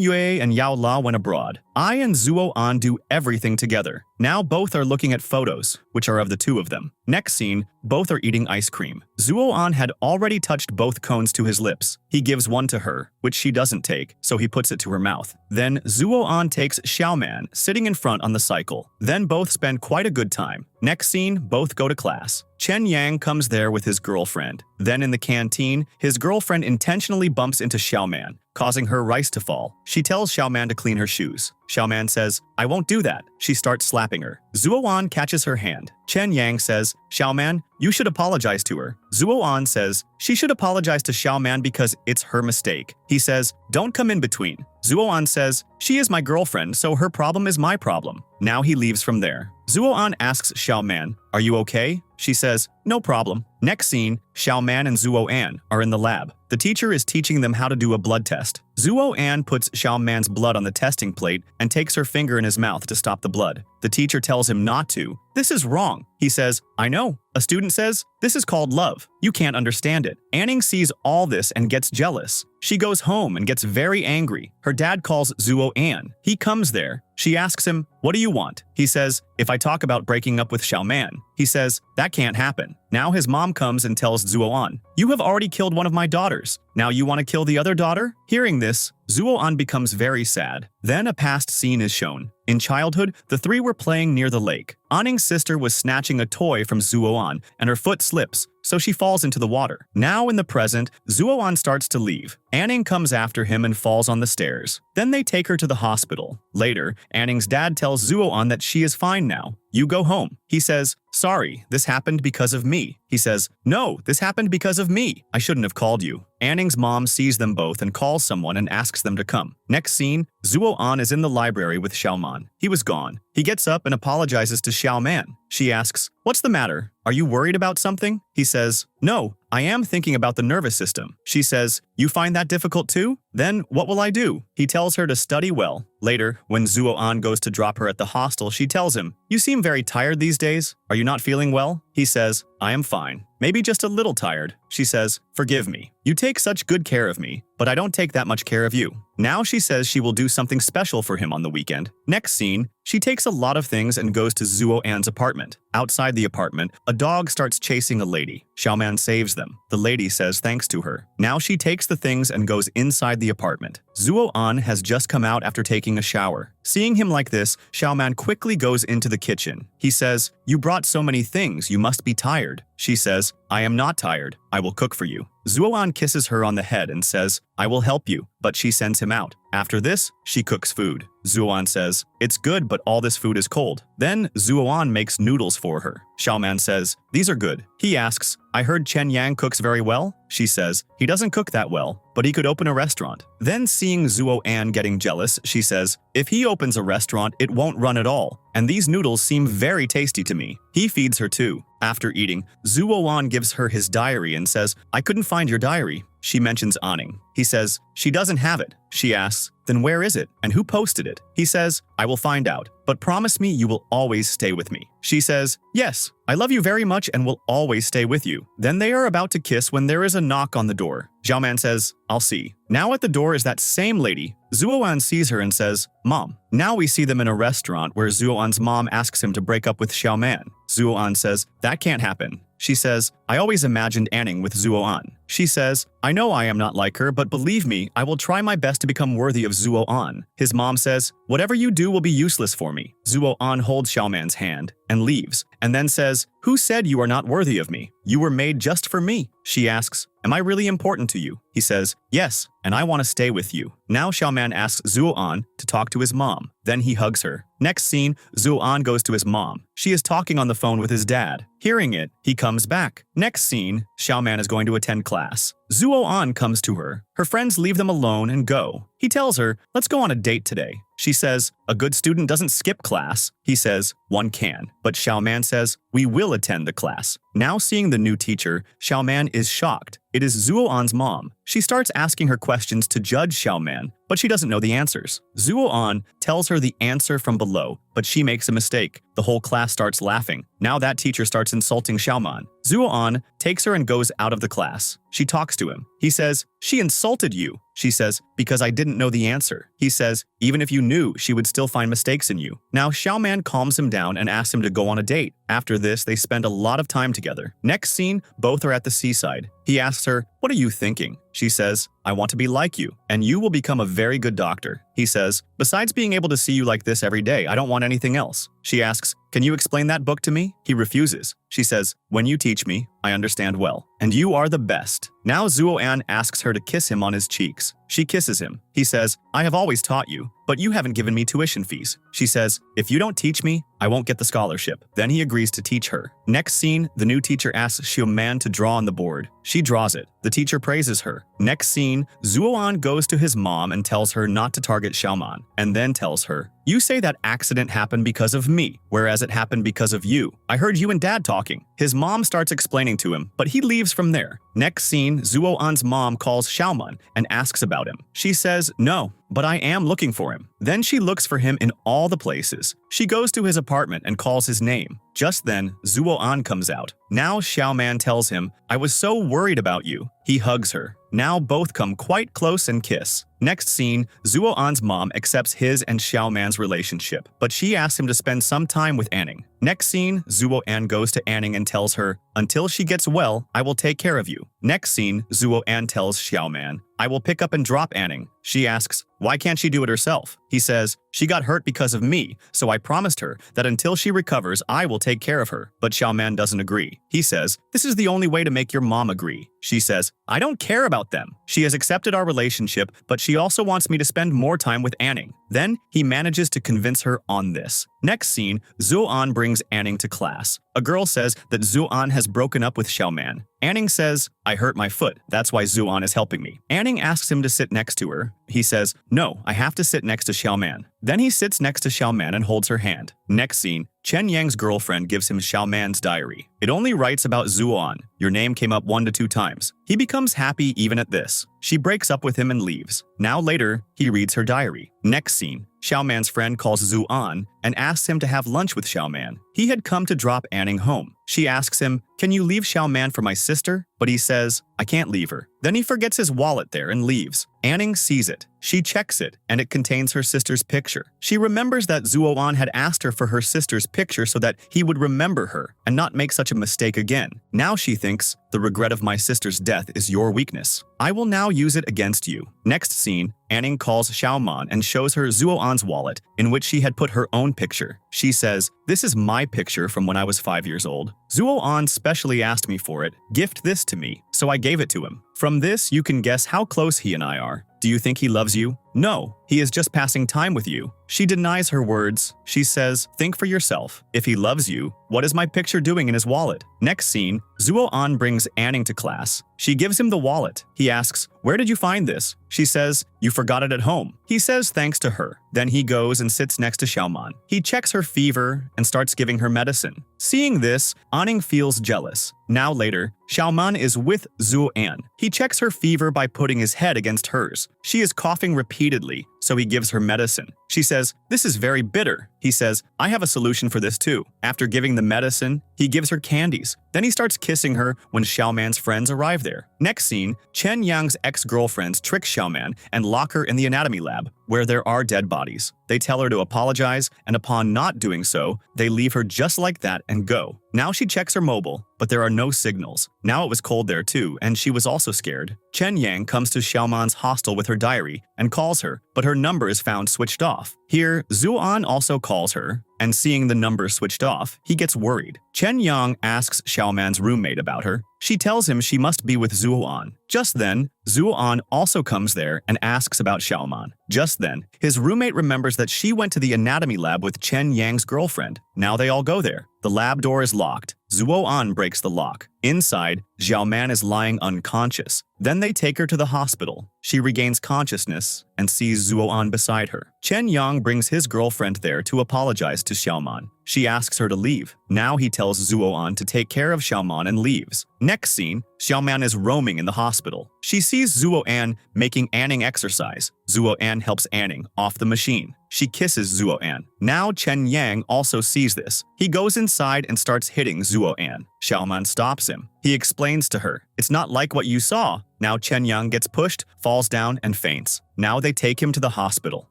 Yue and Yao La went abroad. I and Zuo-an do everything together. Now both are looking at photos, which are of the two of them. Next scene, both are eating ice cream. Zuo-an had already touched both cones to his lips. He gives one to her, which she doesn't take, so he puts it to her mouth. Then Zuo-an takes Xiaoman, sitting in front on the cycle. Then both spend quite a good time. Next scene, both go to class. Chen Yang comes there with his girlfriend. Then in the canteen, his girlfriend intentionally bumps into Xiaoman, causing her rice to fall. She tells Xiaoman to clean her shoes. Xiaoman says, "I won't do that." She starts slapping her. Zuo-an catches her hand. Chen Yang says, "Xiaoman, you should apologize to her." Zuo-an says, "She should apologize to Xiaoman because it's her mistake." He says, "Don't come in between." Zuo-an says, "She is my girlfriend, so her problem is my problem." Now he leaves from there. Zuo-an asks Xiaoman, "Are you okay?" She says, "No problem." Next scene, Xiaoman and Zuo-an are in the lab. The teacher is teaching them how to do a blood test. Zuo-an puts Xiaoman's blood on the testing plate and takes her finger in his mouth to stop the blood. The teacher tells him not to. "This is wrong." He says, "I know." A student says, "This is called love. You can't understand it." Anning sees all this and gets jealous. She goes home and gets very angry. Her dad calls Zuo-an. He comes there. She asks him, "What do you want?" He says, "If I talk about breaking up with Xiaoman." He says, "That can't happen." Now his mom comes and tells Zuo-an, "You have already killed one of my daughters. Now you want to kill the other daughter?" Hearing this, Zuo-an becomes very sad. Then a past scene is shown. In childhood, the three were playing near the lake. Anning's sister was snatching a toy from Zuo-an, and her foot slips, so she falls into the water. Now in the present, Zuo-an starts to leave. Anning comes after him and falls on the stairs. Then they take her to the hospital. Later, Anning's dad tells Zuo-an that she is fine now. "You go home." He says, "Sorry, this happened because of me." He says, "No, this happened because of me. I shouldn't have called you." Anning's mom sees them both and calls someone and asks them to come. Next scene, Zuo-an is in the library with Xiaoman. He was gone. He gets up and apologizes to Xiaoman. She asks, "What's the matter? Are you worried about something?" He says, "No, I am thinking about the nervous system." She says, "You find that difficult too? Then what will I do?" He tells her to study well. Later, when Zuo-an goes to drop her at the hostel, she tells him, "You seem very tired these days. Are you not feeling well?" He says, "I am fine. Maybe just a little tired." She says, "Forgive me. You take such good care of me, but I don't take that much care of you." Now she says she will do something special for him on the weekend. Next scene, she takes a lot of things and goes to Zuo-an's apartment. Outside the apartment, a dog starts chasing a lady. Xiaoman saves them. The lady says thanks to her. Now she takes the things and goes inside the apartment. Zuo-an has just come out after taking a shower. Seeing him like this, Xiaoman quickly goes into the kitchen. He says, "You brought so many things, you must be tired." She says, "I am not tired. I will cook for you." Zuo-an kisses her on the head and says, "I will help you," but she sends him out. After this, she cooks food. Zuo-an says, "It's good, but all this food is cold." Then Zuo-an makes noodles for her. Xiaoman says, "These are good." He asks, "I heard Chen Yang cooks very well?" She says, "He doesn't cook that well, but he could open a restaurant." Then seeing Zuo-an getting jealous, she says, "If he opens a restaurant, it won't run at all, and these noodles seem very tasty to me." He feeds her too. After eating, Zuo-an gives her his diary and says, "I couldn't find your diary." She mentions Aning. He says, "She doesn't have it." She asks, "Then where is it? And who posted it?" He says, "I will find out, but promise me you will always stay with me." She says, "Yes, I love you very much and will always stay with you." Then they are about to kiss when there is a knock on the door. Xiaoman says, "I'll see." Now at the door is that same lady. Zuo-an sees her and says, "Mom." Now we see them in a restaurant where Zuo-an's mom asks him to break up with Xiaoman. Zuo-an says, "That can't happen." She says, "I always imagined Aning with Zuo-an." She says, "I know I am not like her, but believe me, I will try my best to become worthy of Zuo-an." His mom says, "Whatever you do will be useless for me." Zuo-an holds Xiaoman's hand and leaves, and then says, "Who said you are not worthy of me? You were made just for me." She asks, "Am I really important to you?" He says, "Yes, and I want to stay with you." Now Xiaoman asks Zuo-an to talk to his mom. Then he hugs her. Next scene, Zuo-an goes to his mom. She is talking on the phone with his dad. Hearing it, he comes back. Next scene, Xiaoman is going to attend class. Zuo-an comes to her. Her friends leave them alone and go. He tells her, "Let's go on a date today." She says, "A good student doesn't skip class." He says, "One can." But Xiaoman says, "We will attend the class." Now seeing the new teacher, Xiaoman is shocked. It is Zuo-an's mom. She starts asking her questions to judge Xiaoman, but she doesn't know the answers. Zuo-an tells her the answer from below, but she makes a mistake. The whole class starts laughing. Now that teacher starts insulting Xiaoman. Zuo-an takes her and goes out of the class. She talks to him. He says, "She insulted you." She says, "Because I didn't know the answer." He says, "Even if you knew, she would still find mistakes in you." Now Xiaoman calms him down and asks him to go on a date. After this, they spend a lot of time together. Next scene, both are at the seaside. He asks her, "What are you thinking?" She says, "I want to be like you, and you will become a very good doctor." He says, "Besides being able to see you like this every day, I don't want anything else." She asks, "Can you explain that book to me?" He refuses. She says, "When you teach me, I understand well, and you are the best." Now Zuo-an asks her to kiss him on his cheeks. She kisses him. He says, "I have always taught you, but you haven't given me tuition fees." She says, "If you don't teach me, I won't get the scholarship." Then he agrees to teach her. Next scene, the new teacher asks Xiaoman to draw on the board. She draws it. The teacher praises her. Next scene, Zuo-an goes to his mom and tells her not to target Xiaoman, and then tells her, "You say that accident happened because of me, whereas it happened because of you. I heard you and dad talking." His mom starts explaining to him, but he leaves from there. Next scene, Zuo-an's mom calls Xiaoman and asks about him. She says, "No, but I am looking for him." Then she looks for him in all the places. She goes to his apartment and calls his name. Just then, Zuo-an comes out. Now Xiaoman tells him, "I was so worried about you." He hugs her. Now both come quite close and kiss. Next scene, Zuo-an's mom accepts his and Xiaoman's relationship, but she asks him to spend some time with Aning. Next scene, Zuo-an goes to Aning and tells her, "Until she gets well, I will take care of you." Next scene, Zuo-an tells Xiaoman, "I will pick up and drop Aning." She asks, "Why can't she do it herself?" He says, "She got hurt because of me, so I promised her that until she recovers, I will take care of her." But Xiaoman doesn't agree. He says, "This is the only way to make your mom agree." She says, "I don't care about them. She has accepted our relationship, but she also wants me to spend more time with Aning." Then he manages to convince her on this. Next scene, Zuo-an brings Aning to class. A girl says that Zuo-an has broken up with Xiaoman. Aning says, "I hurt my foot. That's why Zuo-an is helping me." Aning asks him to sit next to her. He says, "No, I have to sit next to Xiaoman." Then he sits next to Xiaoman and holds her hand. Next scene, Chen Yang's girlfriend gives him Xiaoman's diary. It only writes about Zuo-an. Your name came up 1 to 2 times. He becomes happy even at this. She breaks up with him and leaves. Now later, he reads her diary. Next scene, Xiaoman's friend calls Zuo-an and asks him to have lunch with Xiaoman. He had come to drop Aning home. She asks him, can you leave Xiaoman for my sister? But he says, I can't leave her. Then he forgets his wallet there and leaves. Anning sees it. She checks it, and it contains her sister's picture. She remembers that Zuo-an had asked her for her sister's picture so that he would remember her and not make such a mistake again. Now she thinks, the regret of my sister's death is your weakness. I will now use it against you. Next scene, Anning calls Xiaoman and shows her Zuo-an's wallet, in which she had put her own picture. She says, this is my picture from when I was 5 years old. Zuo-an specially asked me for it. Gift this to me, so I gave it to him. From this, you can guess how close he and I are. Do you think he loves you? No, he is just passing time with you. She denies her words. She says, think for yourself. If he loves you, what is my picture doing in his wallet? Next scene, Zuo-an brings Anning to class. She gives him the wallet. He asks, where did you find this? She says, you forgot it at home. He says thanks to her. Then he goes and sits next to Xiaoman. He checks her fever and starts giving her medicine. Seeing this, Anning feels jealous. Now later, Xiaoman is with Zuo-an. He checks her fever by putting his head against hers. She is coughing repeatedly, so he gives her medicine. She says, this is very bitter. He says, I have a solution for this too. After giving the medicine, he gives her candies. Then he starts kissing her when Xiaoman's friends arrive there. Next scene, Chen Yang's ex-girlfriends trick Xiaoman and lock her in the anatomy lab, where there are dead bodies. They tell her to apologize, and upon not doing so, they leave her just like that and go. Now she checks her mobile, but there are no signals. Now it was cold there too, and she was also scared. Chen Yang comes to Xiaoman's hostel with her diary and calls her, but her number is found switched off. Here, Zuo-an also calls her, and seeing the number switched off, he gets worried. Chen Yang asks Xiaoman's roommate about her. She tells him she must be with Zuo-an. Just then, Zuo-an also comes there and asks about Xiaoman. Just then, his roommate remembers that she went to the anatomy lab with Chen Yang's girlfriend. Now they all go there. The lab door is locked. Zuo-an breaks the lock. Inside, Xiaoman is lying unconscious. Then they take her to the hospital. She regains consciousness and sees Zuo-an beside her. Chen Yang brings his girlfriend there to apologize to Xiaoman. She asks her to leave. Now he tells Zuo-an to take care of Xiaoman and leaves. Next scene, Xiaoman is roaming in the hospital. She sees Zuo-an making Anning exercise. Zuo-an helps Anning off the machine. She kisses Zuo-an. Now Chen Yang also sees this. He goes inside and starts hitting Zuo-an. Xiaoman stops him. He explains to her, it's not like what you saw. Now Chen Yang gets pushed, falls down, and faints. Now they take him to the hospital.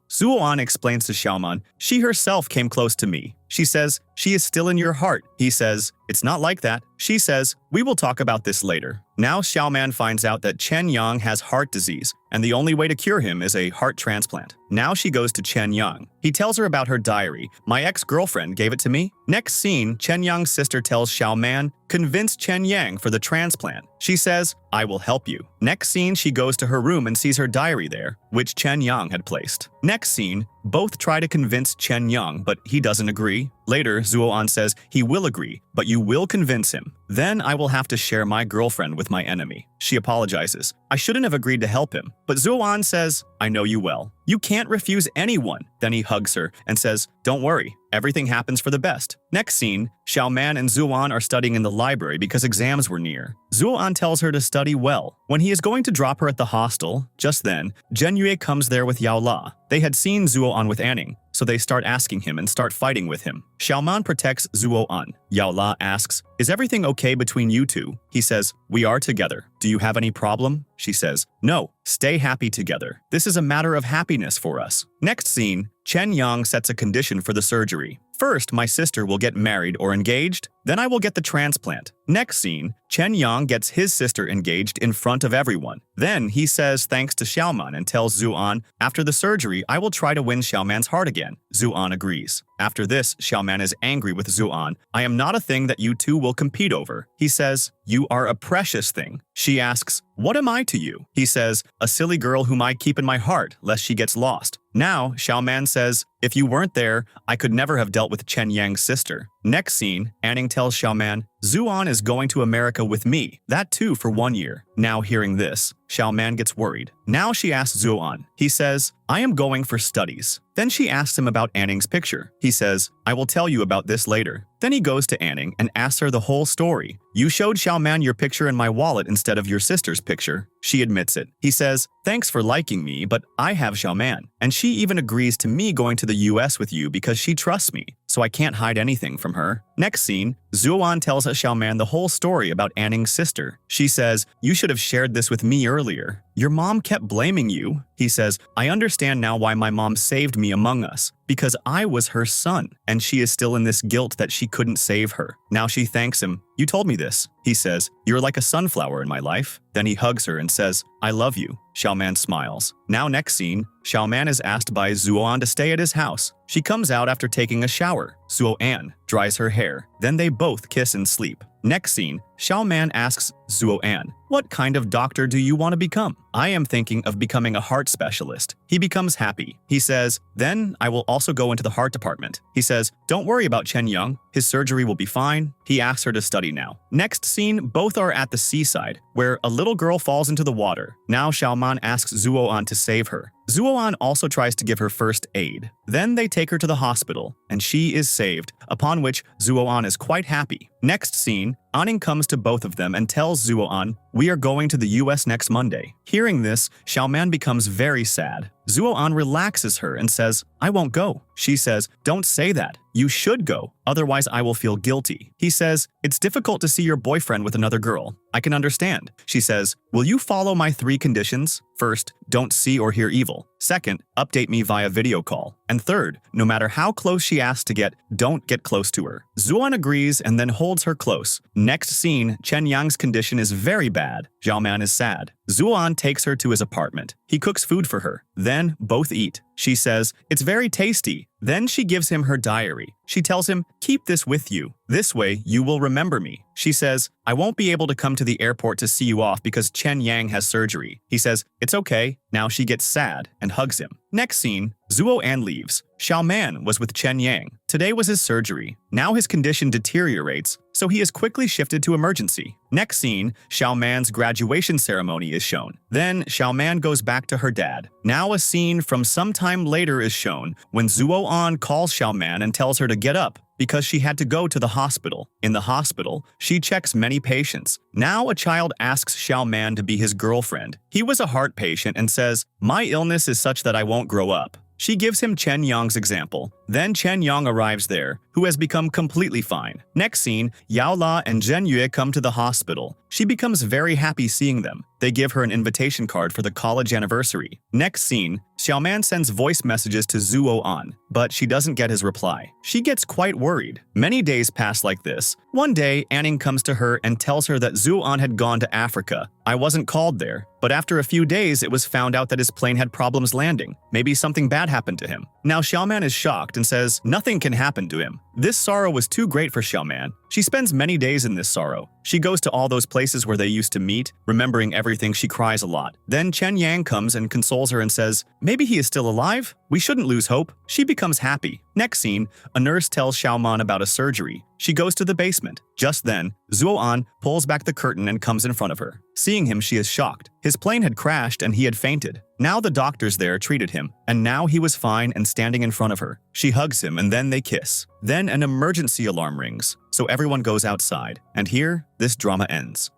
Zuo-an explains to Xiaoman, she herself came close to me. She says, she is still in your heart. He says, it's not like that. She says, we will talk about this later. Now Xiaoman finds out that Chen Yang has heart disease, and the only way to cure him is a heart transplant. Now she goes to Chen Yang. He tells her about her diary. My ex-girlfriend gave it to me. Next scene, Chen Yang's sister tells Xiaoman, convince Chen Yang for the transplant. She says, I will help you. Next scene, she goes to her room and sees her diary there, which Chen Yang had placed. Next scene, both try to convince Chen Yang, but he doesn't agree. Later, Zuo-an says he will agree, but you will convince him. Then I will have to share my girlfriend with my enemy. She apologizes. I shouldn't have agreed to help him. But Zuo-an says, I know you well. You can't refuse anyone. Then he hugs her and says, don't worry, everything happens for the best. Next scene, Xiaoman and Zuo-an are studying in the library because exams were near. Zuo-an tells her to study well. When he is going to drop her at the hostel, just then, Zhenyue comes there with Yao La. They had seen Zuo-an with Anning, so they start asking him and start fighting with him. Xiaoman protects Zuo-an. Yao La asks, is everything okay between you two? He says, we are together. Do you have any problem? She says, no, stay happy together. This is a matter of happiness for us. Next scene, Chen Yang sets a condition for the surgery. First, my sister will get married or engaged, then I will get the transplant. Next scene, Chen Yang gets his sister engaged in front of everyone. Then he says thanks to Xiaoman and tells Zuo-an, after the surgery, I will try to win Xiaoman's heart again. Zuo-an agrees. After this, Xiaoman is angry with Zuo-an. I am not a thing that you two will compete over. He says, you are a precious thing. She asks, what am I to you? He says, a silly girl whom I keep in my heart, lest she gets lost. Now, Xiaoman says, if you weren't there, I could never have dealt with Chen Yang's sister. Next scene, Anning tells Xiaoman, Zuo-an is going to America with me, that too for 1 year. Now hearing this, Xiaoman gets worried. Now she asks Zuo-an. He says, I am going for studies. Then she asks him about Anning's picture. He says, I will tell you about this later. Then he goes to Anning and asks her the whole story. You showed Xiaoman your picture in my wallet instead of your sister's picture. She admits it. He says, thanks for liking me, but I have Xiaoman. And she even agrees to me going to the US with you because she trusts me. so I can't hide anything from her. Next scene, Zuoan tells Xiaoman the whole story about Anning's sister. She says, "You should have shared this with me earlier. Your mom kept blaming you." He says, "I understand now why my mom saved me among us, because I was her son, and she is still in this guilt that she couldn't save her. Now she thanks him. You told me this." He says, "You're like a sunflower in my life." Then he hugs her and says, "I love you." Xiaoman smiles. Now next scene, Xiaoman is asked by Zuoan to stay at his house. She comes out after taking a shower. Zuoan dries her hair. Then they both kiss and sleep. Next scene, Xiaoman asks Zuoan, "What kind of doctor do you want to become?" "I am thinking of becoming a heart specialist." He becomes happy. He says, "Then I will also go into the heart department." He says, "Don't worry about Chen Yang. His surgery will be fine." He asks her to study now. Next scene, both are at the seaside, where a little girl falls into the water. Now Xiaoman asks Zuoan to save her. Zuoan also tries to give her first aid. Then they take her to the hospital, and she is saved, upon which Zuoan is quite happy. Next scene, Anning comes to both of them and tells Zuoan, "We are going to the US next Monday." Hearing this, Xiaoman becomes very sad. Zuoan relaxes her and says, "I won't go." She says, "Don't say that. You should go, otherwise I will feel guilty." He says, "It's difficult to see your boyfriend with another girl. I can understand." She says, "Will you follow my 3 conditions? First, don't see or hear evil. Second, update me via video call. And third, no matter how close she asks to get, don't get close to her." Zuoan agrees and then holds her close. Next scene, Chen Yang's condition is very bad. Xiaoman is sad. Zuoan takes her to his apartment. He cooks food for her. Then both eat. She says, "It's very tasty." Then she gives him her diary. She tells him, "Keep this with you. This way you will remember me." She says, "I won't be able to come to the airport to see you off because Chen Yang has surgery." He says, "It's okay." Now she gets sad and hugs him. Next scene, Zuoan leaves. Xiaoman was with Chen Yang. Today was his surgery. Now his condition deteriorates, so he is quickly shifted to emergency. Next scene, Xiaoman's graduation ceremony is shown. Then Xiaoman goes back to her dad. Now a scene from some time later is shown when Zuoan calls Xiaoman and tells her to get up because she had to go to the hospital. In the hospital, she checks many patients. Now a child asks Xiaoman to be his girlfriend. He was a heart patient and says, "My illness is such that I won't grow up." She gives him Chen Yang's example. Then Chen Yang arrives there, who has become completely fine. Next scene, Yao La and Zhen Yue come to the hospital. She becomes very happy seeing them. They give her an invitation card for the college anniversary. Next scene, Xiaoman sends voice messages to Zuoan, but she doesn't get his reply. She gets quite worried. Many days pass like this. One day, Anning comes to her and tells her that Zuoan had gone to Africa. "I wasn't called there, but after a few days it was found out that his plane had problems landing. Maybe something bad happened to him." Now Xiaoman is shocked and says nothing can happen to him. This sorrow was too great for Xiaoman. She spends many days in this sorrow. She goes to all those places where they used to meet. Remembering everything, she cries a lot. Then Chen Yang comes and consoles her and says, "Maybe he is still alive? We shouldn't lose hope." She becomes happy. Next scene, a nurse tells Xiaoman about a surgery. She goes to the basement. Just then, Zuoan pulls back the curtain and comes in front of her. Seeing him, she is shocked. His plane had crashed and he had fainted. Now the doctors there treated him, and now he was fine and standing in front of her. She hugs him and then they kiss. Then an emergency alarm rings, so everyone goes outside. And here, this drama ends.